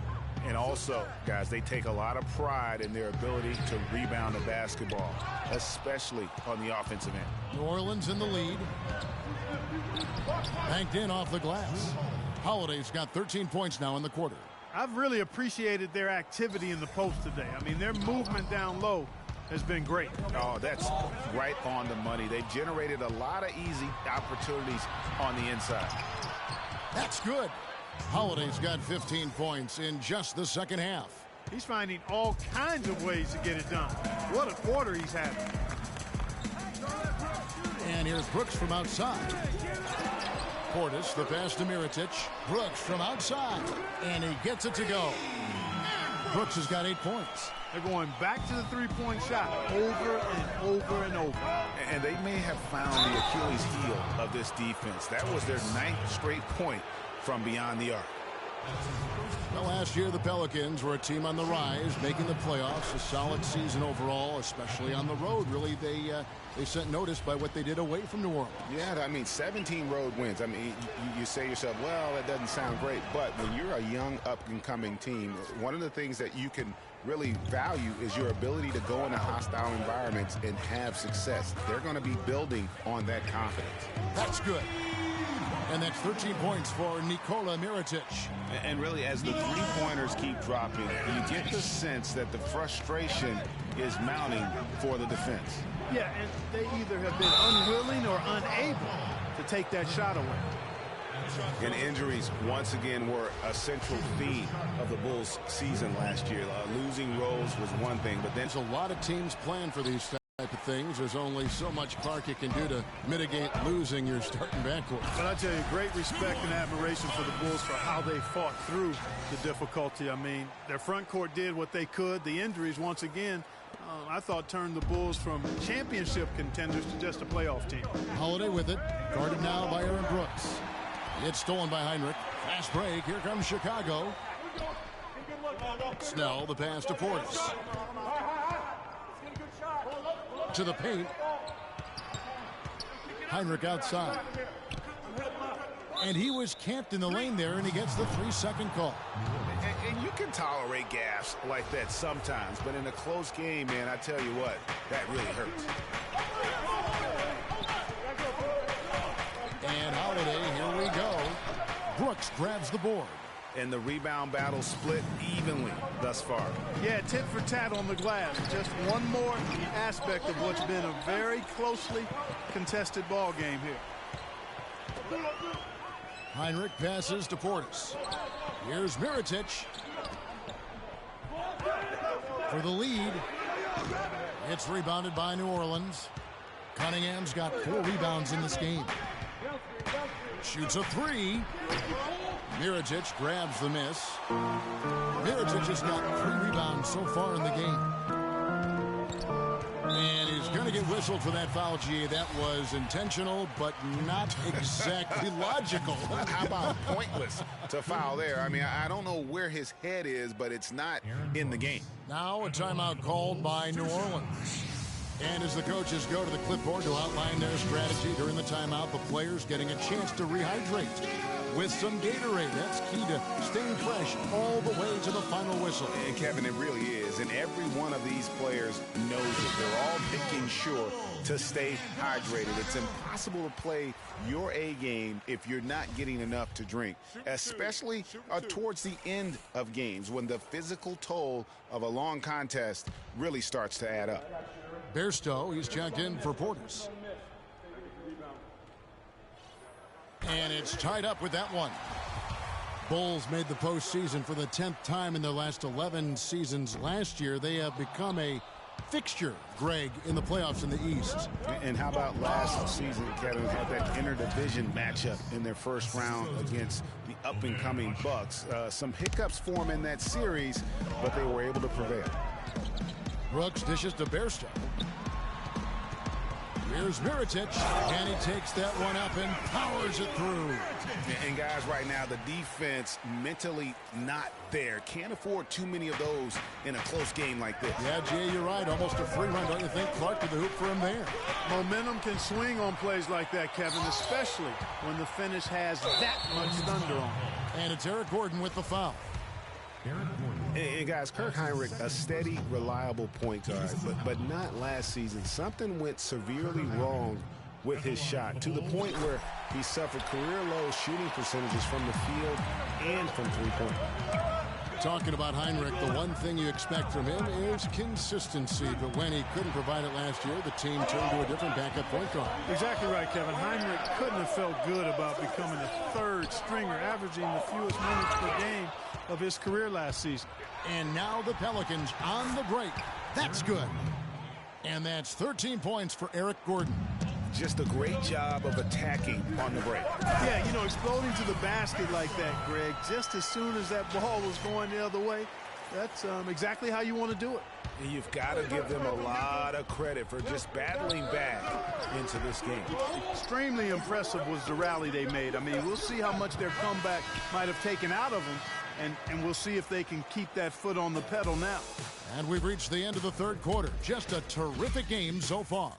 S2: And also, guys, they take a lot of pride in their ability to rebound the basketball, especially on the offensive end.
S1: New Orleans in the lead. Banked in off the glass. Holiday's got 13 points now in the quarter.
S3: I've really appreciated their activity in the post today. I mean, their movement down low has been great.
S2: Oh, that's right on the money. They've generated a lot of easy opportunities on the inside.
S1: That's good. Holiday's got 15 points in just the second half.
S3: He's finding all kinds of ways to get it done. What a quarter he's having.
S1: And here's Brooks from outside. Portis, the pass to Mirotic. Brooks from outside. And he gets it to go. Brooks has got 8 points.
S3: They're going back to the three-point shot over and over and over.
S2: And they may have found the Achilles heel of this defense. That was their 9th straight point from beyond the arc.
S1: Well, last year the Pelicans were a team on the rise, making the playoffs. A solid season overall, especially on the road. Really, they sent notice by what they did away from New Orleans.
S2: Yeah, I mean, 17 road wins. I mean, you say to yourself, well, that doesn't sound great. But when you're a young, up-and-coming team, one of the things that you can really value is your ability to go into hostile environments and have success. They're going to be building on that confidence.
S1: That's good. And that's 13 points for Nikola Mirotic.
S2: And really, as the three-pointers keep dropping, you get the sense that the frustration is mounting for the defense.
S3: Yeah, and they either have been unwilling or unable to take that shot away.
S2: And injuries, once again, were a central theme of the Bulls' season last year. Losing Rose was one thing, but then
S1: there's a lot of teams plan for these type of things. There's only so much Clark you can do to mitigate losing your starting backcourt.
S3: But I tell you, great respect and admiration for the Bulls for how they fought through the difficulty. I mean, their front court did what they could. The injuries, once again, I thought turned the Bulls from championship contenders to just a playoff team.
S1: Holiday with it, guarded now by Aaron Brooks. It's stolen by Heinrich. Fast break. Here comes Chicago. Snell, the pass to Portis. To the paint. Heinrich outside. And he was camped in the lane there, and he gets the 3-second call.
S2: And you can tolerate gaffes like that sometimes, but in a close game, man, I tell you what, that really hurts.
S1: And Holiday, here we go. Brooks grabs the board.
S2: And the rebound battle split evenly thus far.
S3: Yeah, tit for tat on the glass. Just one more aspect of what's been a very closely contested ball game here.
S1: Heinrich passes to Portis. Here's Mirotic for the lead. It's rebounded by New Orleans. Cunningham's got 4 rebounds in this game. Shoots a 3. Mirotic grabs the miss. Mirotic has got 3 rebounds so far in the game. And he's going to get whistled for that foul, G. That was intentional, but not exactly logical.
S2: How about pointless to foul there? I mean, I don't know where his head is, but it's not in the game.
S1: Now a timeout called by New Orleans. And as the coaches go to the clipboard to outline their strategy during the timeout, the players getting a chance to rehydrate with some Gatorade. That's key to staying fresh all the way to the final whistle.
S2: And Kevin, it really is. And every one of these players knows it. They're all making sure to stay hydrated. It's impossible to play your A game if you're not getting enough to drink, especially towards the end of games when the physical toll of a long contest really starts to add up.
S1: Bairstow, he's checked in for Portis. And it's tied up with that one. Bulls made the postseason for the 10th time in their last 11 seasons. Last year, they have become a fixture, Greg, in the playoffs in the East.
S2: And how about last season, Kevin, had that interdivision matchup in their first round against the up-and-coming Bucks. Some hiccups form in that series, but they were able to prevail.
S1: Brooks dishes to Bairstow. Here's Mirotic, and he takes that one up and powers it through.
S2: And guys, right now, the defense mentally not there. Can't afford too many of those in a close game like this.
S1: Yeah, Jay, you're right. Almost a free run. Don't you think? Clark to the hoop for him there.
S3: Momentum can swing on plays like that, Kevin, especially when the finish has that much thunder on it.
S1: And it's Eric Gordon with the foul.
S2: And guys, Kirk Heinrich, a steady, reliable point guard, but not last season. Something went severely wrong with his shot to the point where he suffered career-low shooting percentages from the field and from three-point.
S1: Talking about Heinrich, the one thing you expect from him is consistency. But when he couldn't provide it last year, the team turned to a different backup point guard.
S3: Exactly right, Kevin. Heinrich couldn't have felt good about becoming a third stringer, averaging the fewest minutes per game of his career last season.
S1: And now the Pelicans on the break. That's good. And that's 13 points for Eric Gordon.
S2: Just a great job of attacking on the break.
S3: Yeah, you know, exploding to the basket like that, Greg, just as soon as that ball was going the other way, that's exactly how you want to do it.
S2: And you've got to give them a lot of credit for just battling back into this game.
S3: Extremely impressive was the rally they made. I mean, we'll see how much their comeback might have taken out of them, and we'll see if they can keep that foot on the pedal now.
S1: And we've reached the end of the third quarter. Just a terrific game so far.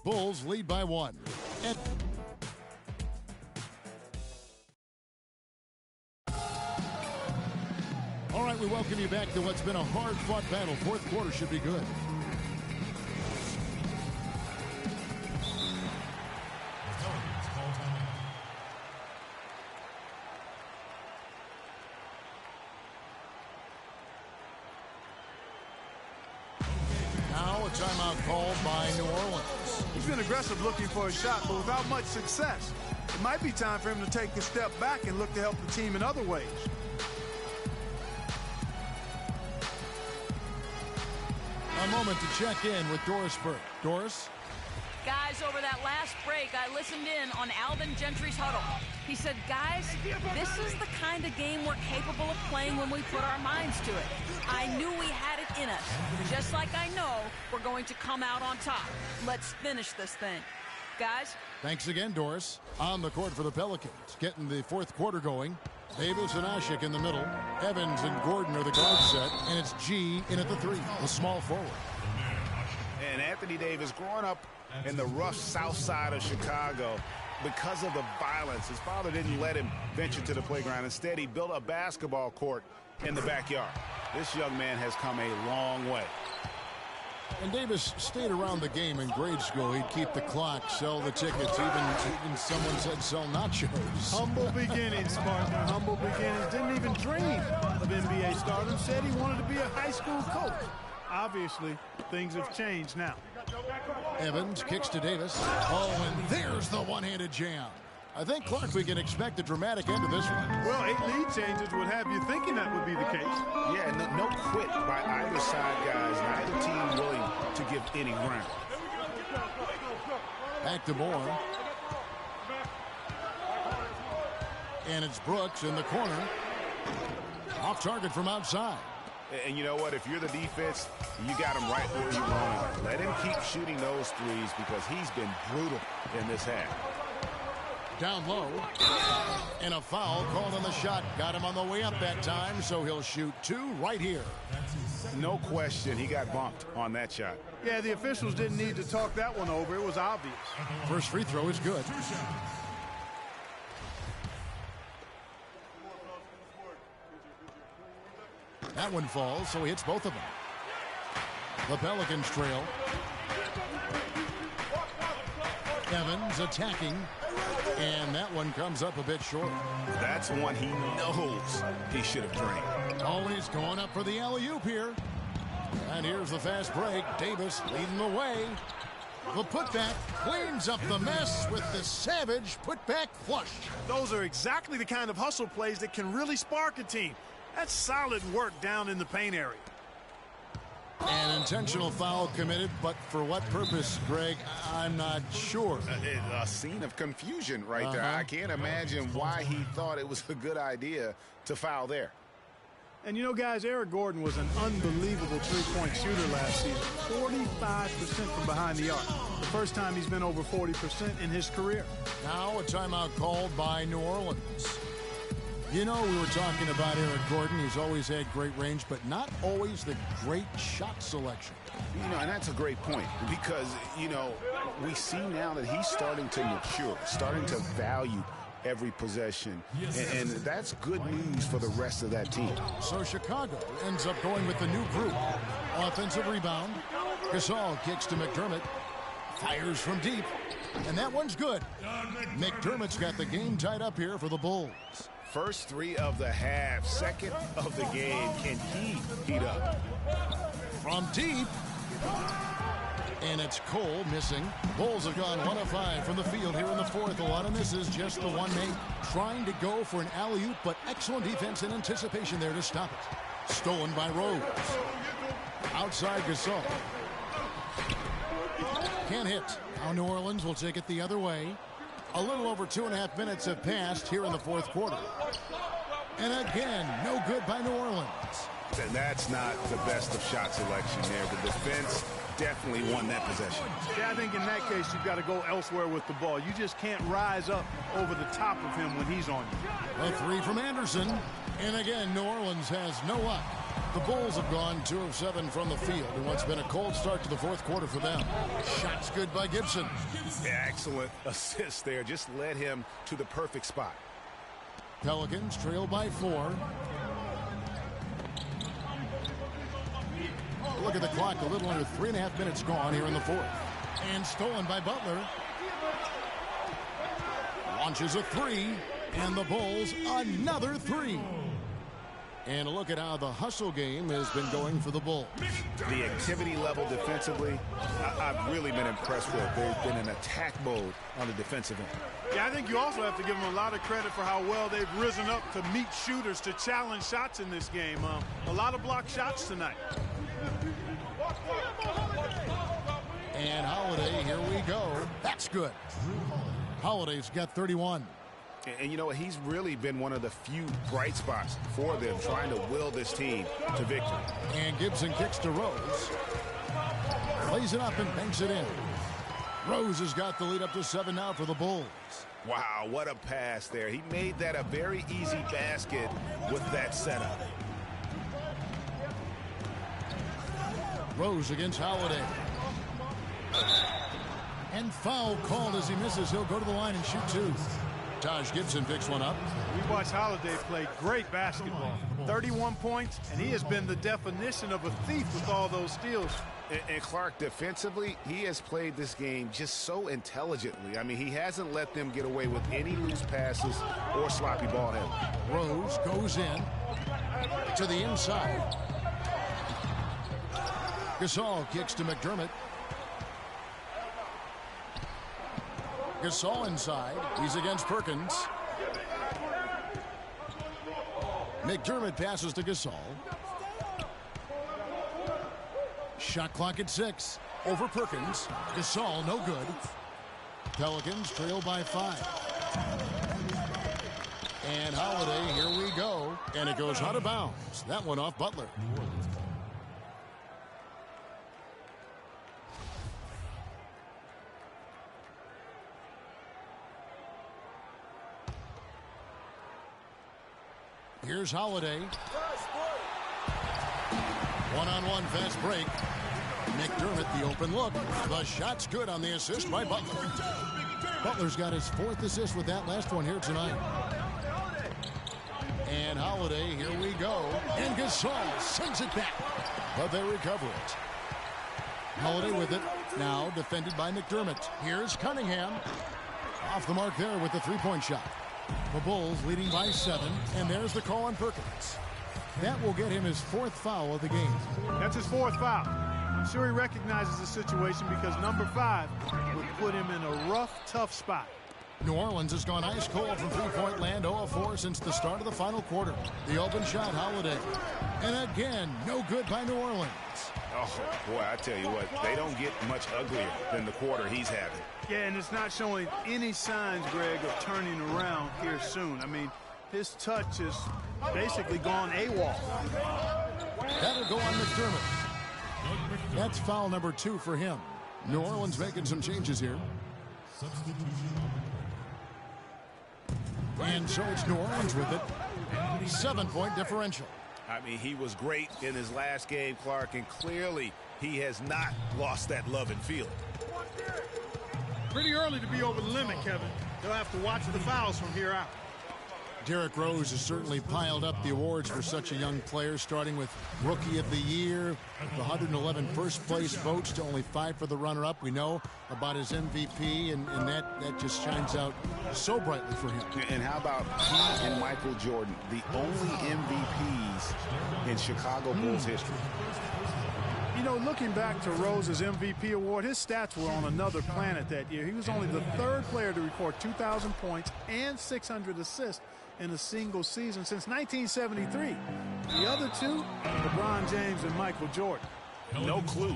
S1: Bulls lead by 1. And all right, we welcome you back to what's been a hard-fought battle. Fourth quarter should be good. Now a timeout called by New Orleans.
S3: He's been aggressive looking for a shot, but without much success. It might be time for him to take a step back and look to help the team in other ways.
S1: A moment to check in with Doris Burke. Doris?
S12: Guys, over that last break, I listened in on Alvin Gentry's huddle. He said, guys, this is the kind of game we're capable of playing when we put our minds to it. I knew we had it in us, just like I know we're going to come out on top. Let's finish this thing. Guys?
S1: Thanks again, Doris. On the court for the Pelicans, getting the fourth quarter going. Davis and Ashik in the middle. Evans and Gordon are the guard set, and it's G in at the 3, the small forward.
S2: And Anthony Davis, growing up in the rough south side of Chicago, because of the violence. His father didn't let him venture to the playground. Instead, he built a basketball court in the backyard. This young man has come a long way.
S1: And Davis stayed around the game in grade school. He'd keep the clock, sell the tickets, even someone said sell nachos.
S3: Humble beginnings, partner. Humble beginnings. Didn't even dream of NBA stardom. Said he wanted to be a high school coach. Obviously, things have changed now.
S1: Evans kicks to Davis. Oh, and there's the one-handed jam. I think, Clark, we can expect a dramatic end to this one.
S3: Well, 8 lead changes would have you thinking that would be the case.
S2: Yeah, no quit by either side, guys. Neither team willing to give any ground.
S1: Back to Moore. And it's Brooks in the corner. Off target from outside.
S2: And you know what? If you're the defense, you got him right where you want him. Let him keep shooting those threes because he's been brutal in this half.
S1: Down low, and a foul called on the shot. Got him on the way up that time, so he'll shoot 2 right here.
S2: No question, he got bumped on that shot.
S3: Yeah, the officials didn't need to talk that one over. It was obvious.
S1: First free throw is good. That one falls, so he hits both of them. The Pelicans trail. Evans attacking. And that one comes up a bit short.
S2: That's one he knows he should have drained.
S1: Always going up for the alley-oop here. And here's the fast break. Davis leading the way. The putback cleans up the mess with the savage putback flush.
S3: Those are exactly the kind of hustle plays that can really spark a team. That's solid work down in the paint area.
S1: An intentional foul committed, but for what purpose, Greg? I'm not sure.
S2: A scene of confusion right there. I can't imagine why he thought it was a good idea to foul there.
S3: And you know, guys, Eric Gordon was an unbelievable three-point shooter last season. 45% from behind the arc. The first time he's been over 40% in his career.
S1: Now a timeout called by New Orleans. You know, we were talking about Eric Gordon. He's always had great range, but not always the great shot selection.
S2: You know, and that's a great point because, you know, we see now that he's starting to mature, starting to value every possession. And that's good news for the rest of that team.
S1: So Chicago ends up going with the new group. Offensive rebound. Gasol kicks to McDermott. Fires from deep. And that one's good. McDermott's got the game tied up here for the Bulls.
S2: First 3 of the half, second of the game. Can he heat up?
S1: From deep. And it's Cole missing. Bulls have gone 1 of 5 from the field here in the fourth. A lot of misses, just the one made. Trying to go for an alley-oop, but excellent defense and anticipation there to stop it. Stolen by Rose. Outside Gasol. Can't hit. Now New Orleans will take it the other way. A little over 2.5 minutes have passed here in the fourth quarter. And again, no good by New Orleans.
S2: And that's not the best of shot selection there. The defense definitely won that possession.
S3: Yeah, I think in that case, you've got to go elsewhere with the ball. You just can't rise up over the top of him when he's on you.
S1: A 3 from Anderson. And again, New Orleans has no luck. The Bulls have gone 2 of 7 from the field in what's been a cold start to the fourth quarter for them. Shots good by Gibson.
S2: Excellent assist there. Just led him to the perfect spot.
S1: Pelicans trail by 4. Look at the clock. A little under 3.5 minutes gone here in the fourth. And stolen by Butler. Launches a 3. And the Bulls another 3. And look at how the hustle game has been going for the Bulls.
S2: The activity level defensively, I've really been impressed with. They've been in attack mode on the defensive end.
S3: Yeah, I think you also have to give them a lot of credit for how well they've risen up to meet shooters, to challenge shots in this game. A lot of blocked shots tonight.
S1: And Holiday, here we go. That's good. Holiday's got 31.
S2: And you know, he's really been one of the few bright spots for them, trying to will this team to victory.
S1: And Gibson kicks to Rose. Lays it up and banks it in. Rose has got the lead up to 7 now for the Bulls.
S2: Wow, what a pass there. He made that a very easy basket with that setup. Rose against Holiday.
S1: And foul called as he misses. He'll go to the line and shoot two. Taj Gibson picks one up.
S3: We watched Holiday play great basketball. 31 points, and he has been the definition of a thief with all those steals.
S2: And Clark, defensively, he has played this game just so intelligently. I mean, he hasn't let them get away with any loose passes or sloppy ball handling.
S1: Rose goes in to the inside. Gasol kicks to McDermott. Gasol inside. He's against Perkins. McDermott passes to Gasol. Shot clock at 6. Over Perkins. Gasol, no good. Pelicans trail by 5. And Holiday, here we go. And it goes out of bounds. That one off Butler. Here's Holiday. One-on-one fast break. McDermott, the open look. The shot's good on the assist by Butler. Butler's got his 4th assist with that last one here tonight. And Holiday, here we go. And Gasol sends it back. But they recover it. Holiday with it. Now defended by McDermott. Here's Cunningham. Off the mark there with the three-point shot. The Bulls leading by 7, and there's the call on Perkins. That will get him his 4th foul of the game.
S3: That's his 4th foul. I'm sure he recognizes the situation because number 5 would put him in a rough, tough spot.
S1: New Orleans has gone ice cold from three-point land, 0 of 4 since the start of the final quarter. The open shot, Holiday. And again, no good by New Orleans.
S2: Oh, boy, I tell you what, they don't get much uglier than the quarter he's having.
S3: Yeah, and it's not showing any signs, Greg, of turning around here soon. I mean, his touch is basically gone AWOL.
S1: That'll go on McDermott. That's foul number 2 for him. New Orleans making some changes here. And so it's New Orleans with it. 7-point differential.
S2: I mean, he was great in his last game, Clark, and clearly he has not lost that love and feeling.
S3: Pretty early to be over the limit, Kevin. They'll have to watch the fouls from here out.
S1: Derrick Rose has certainly piled up the awards for such a young player, starting with Rookie of the Year, the 111 first-place votes to only 5 for the runner-up. We know about his MVP, and that just shines out so brightly for him.
S2: And how about he and Michael Jordan, the only MVPs in Chicago Bulls history?
S3: You know, looking back to Rose's MVP award, his stats were on another planet that year. He was only the 3rd player to record 2,000 points and 600 assists in a single season since 1973. The other 2, LeBron James and Michael Jordan.
S2: No clue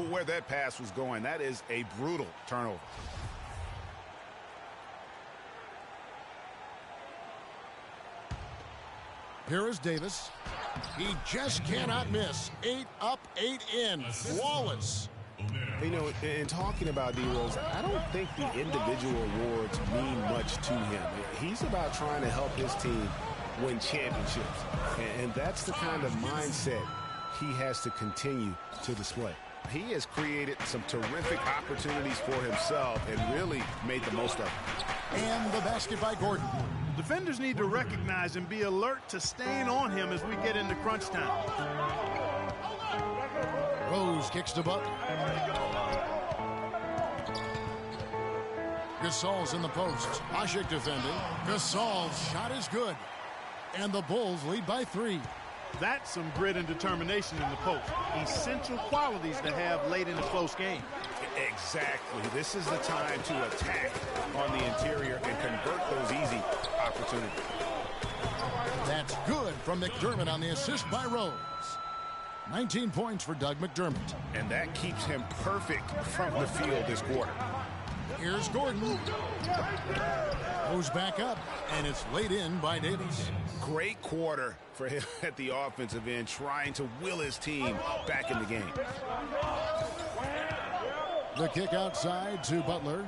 S2: where that pass was going. That is a brutal turnover.
S1: Here is Davis. He just cannot miss. 8 up, 8 in. Flawless.
S2: You know, in talking about D-Rose, I don't think the individual awards mean much to him. He's about trying to help his team win championships. And that's the kind of mindset he has to continue to display. He has created some terrific opportunities for himself and really made the most of it.
S1: And the basket by Gordon.
S3: Defenders need to recognize and be alert to staying on him as we get into crunch time.
S1: Rose kicks to Butler. Gasol's in the post. Ashik defending. Gasol's shot is good. And the Bulls lead by 3.
S3: That's some grit and determination in the post. Essential qualities to have late in a close game.
S2: Exactly. This is the time to attack on the interior and convert those easy opportunities.
S1: That's good from McDermott on the assist by Rose. 19 points for Doug McDermott.
S2: And that keeps him perfect from the field this quarter.
S1: Here's Gordon. Goes back up, and it's laid in by Davis.
S2: Great quarter for him at the offensive end, trying to will his team back in the game.
S1: The kick outside to Butler.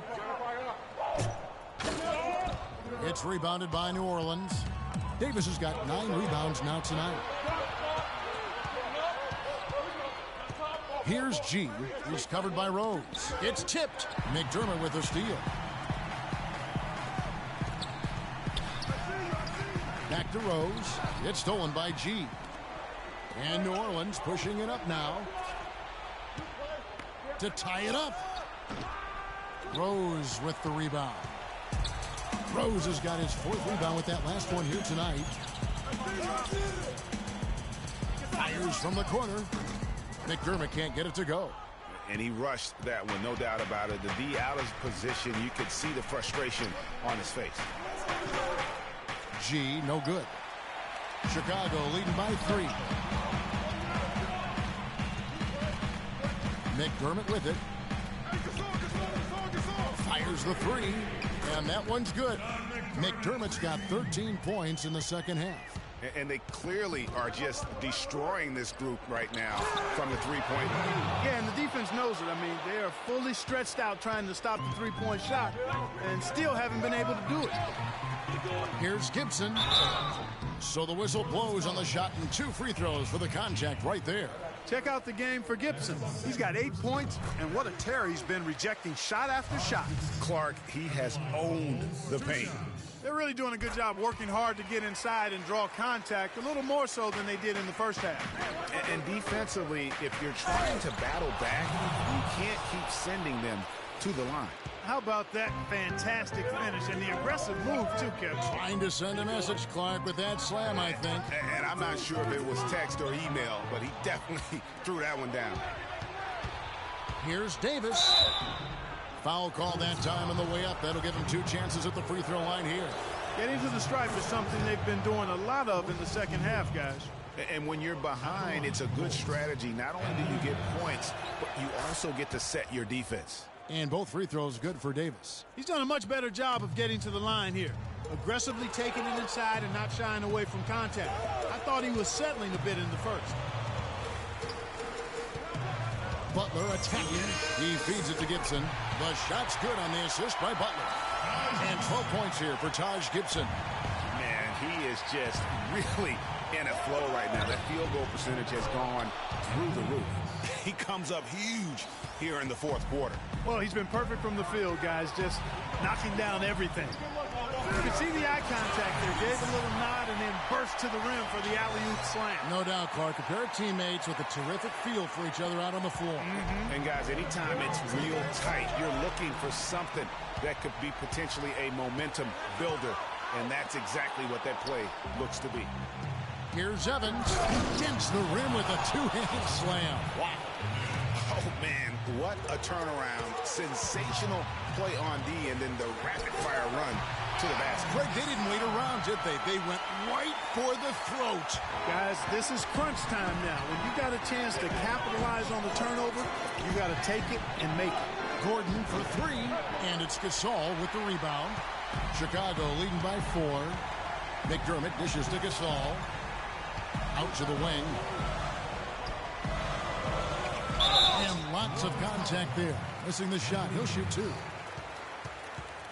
S1: It's rebounded by New Orleans. Davis has got 9 rebounds now tonight. Here's G. He's covered by Rose. It's tipped. McDermott with a steal. Back to Rose. It's stolen by G. And New Orleans pushing it up now to tie it up. Rose with the rebound. Rose has got his 4th rebound with that last one here tonight. Fires from the corner. McDermott can't get it to go.
S2: And he rushed that one, no doubt about it. To be out of position, you could see the frustration on his face.
S1: G, no good. Chicago leading by 3. McDermott with it. Fires the 3. And that one's good. McDermott's got 13 points in the second half.
S2: And they clearly are just destroying this group right now from the three-point line.
S3: Yeah, and the defense knows it. I mean, they are fully stretched out trying to stop the three-point shot and still haven't been able to do it.
S1: Here's Gibson. So the whistle blows on the shot and 2 free throws for the contact right there.
S3: Check out the game for Gibson. He's got 8 points, and what a tear he's been rejecting shot after shot.
S2: Clark, he has owned the paint.
S3: They're really doing a good job working hard to get inside and draw contact, a little more so than they did in the first half.
S2: And defensively, if you're trying to battle back, you can't keep sending them to the line.
S3: How about that fantastic finish and the aggressive move, too, Kevin?
S1: Trying to send a message, Clark, with that slam, I think.
S2: And I'm not sure if it was text or email, but he definitely threw that one down.
S1: Here's Davis. Foul call that time on the way up. That'll give him 2 chances at the free throw line here.
S3: Getting to the stripe is something they've been doing a lot of in the second half, guys.
S2: And when you're behind, it's a good strategy. Not only do you get points, but you also get to set your defense.
S1: And both free throws good for Davis.
S3: He's done a much better job of getting to the line here. Aggressively taking it inside and not shying away from contact. I thought he was settling a bit in the first.
S1: Butler attacking. He feeds it to Gibson. The shot's good on the assist by Butler. And 12 points here for Taj Gibson.
S2: Man, he is just really in a flow right now. That field goal percentage has gone through the roof. He comes up huge here in the 4th quarter.
S3: Well, he's been perfect from the field, guys, just knocking down everything. You can see the eye contact there. Gave a little nod and then burst to the rim for the alley-oop slam.
S1: No doubt, Clark. A pair of teammates with a terrific feel for each other out on the floor.
S2: And, guys, anytime it's real tight, you're looking for something that could be potentially a momentum builder, and that's exactly what that play looks to be.
S1: Here's Evans. Against the rim with a 2-hand slam. Wow.
S2: Oh, man, what a turnaround. Sensational play on D, and then the rapid-fire run to the basket.
S1: Greg, they didn't wait around, did they? They went right for the throat.
S3: Guys, this is crunch time now. When you got a chance to capitalize on the turnover, you got to take it and make it.
S1: Gordon for 3, and it's Gasol with the rebound. Chicago leading by 4. McDermott dishes to Gasol. Out to the wing. And lots of contact there. Missing the shot. He'll shoot 2.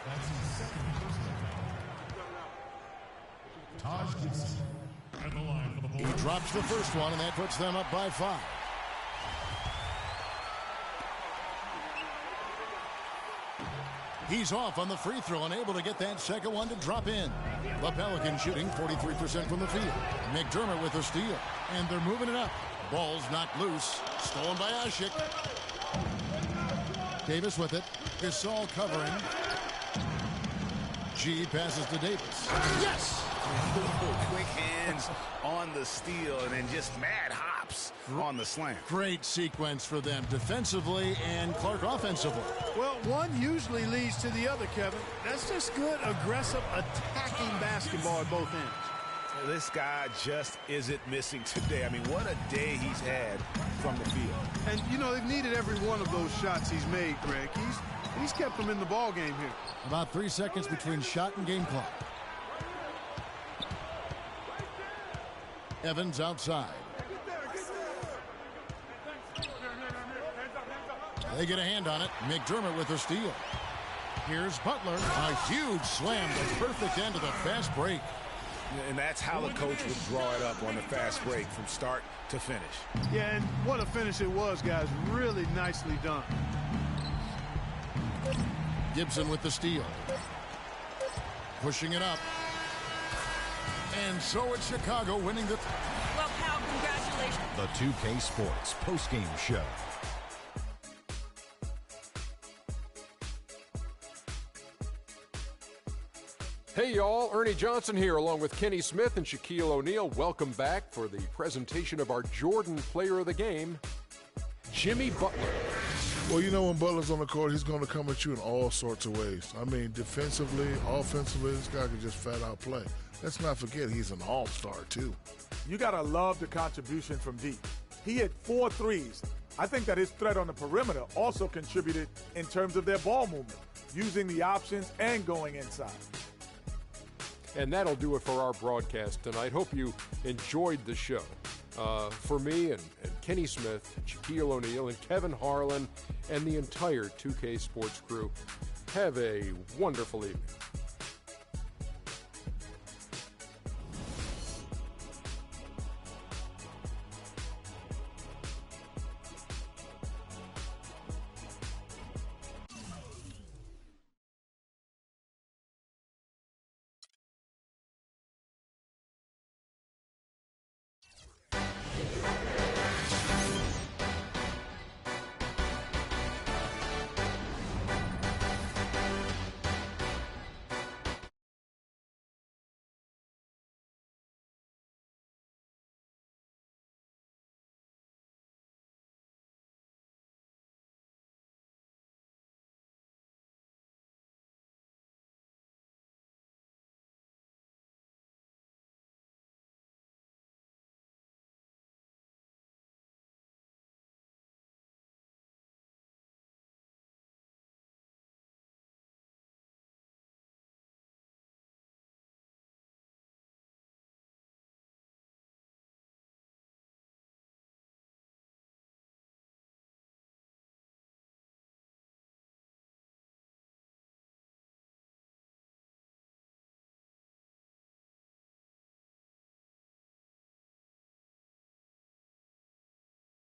S5: That's his 2nd personal foul. Taj Gibson at the line for the ball.
S1: He drops the first one, and that puts them up by 5. He's off on the free throw and able to get that second one to drop in. The Pelicans shooting 43% from the field. McDermott with a steal. And they're moving it up. Ball's knocked loose. Stolen by Ashik. Davis with it. Gasol covering. G passes to Davis. Yes!
S2: Quick hands on the steal and then just mad hops on the slam.
S1: Great sequence for them defensively and Clark offensively.
S3: Well, one usually leads to the other, Kevin. That's just good, aggressive, attacking basketball at both ends.
S2: This guy just isn't missing today. I mean, what a day he's had from the field.
S3: And, you know, they've needed every one of those shots he's made, Greg. He's kept them in the ball game here.
S1: About 3 seconds between shot and game clock. Evans outside. They get a hand on it. McDermott with a steal. Here's Butler. A huge slam. The perfect end of the fast break.
S2: And that's how the coach would draw it up on the fast break from start to finish.
S3: Yeah, and what a finish it was, guys. Really nicely done.
S1: Gibson with the steal. Pushing it up. And so it's Chicago winning the...
S12: Well, pal, congratulations.
S8: The 2K Sports postgame show.
S9: Hey, y'all. Ernie Johnson here, along with Kenny Smith and Shaquille O'Neal. Welcome back for the presentation of our Jordan Player of the Game, Jimmy Butler.
S10: Well, you know, when Butler's on the court, he's going to come at you in all sorts of ways. I mean, defensively, offensively, this guy can just flat out play. Let's not forget, he's an all-star, too.
S11: You got to love the contribution from deep. He hit 4 threes. I think that his threat on the perimeter also contributed in terms of their ball movement, using the options and going inside.
S9: And that'll do it for our broadcast tonight. Hope you enjoyed the show. For me and Kenny Smith, Shaquille O'Neal, and Kevin Harlan, and the entire 2K Sports crew, have a wonderful evening.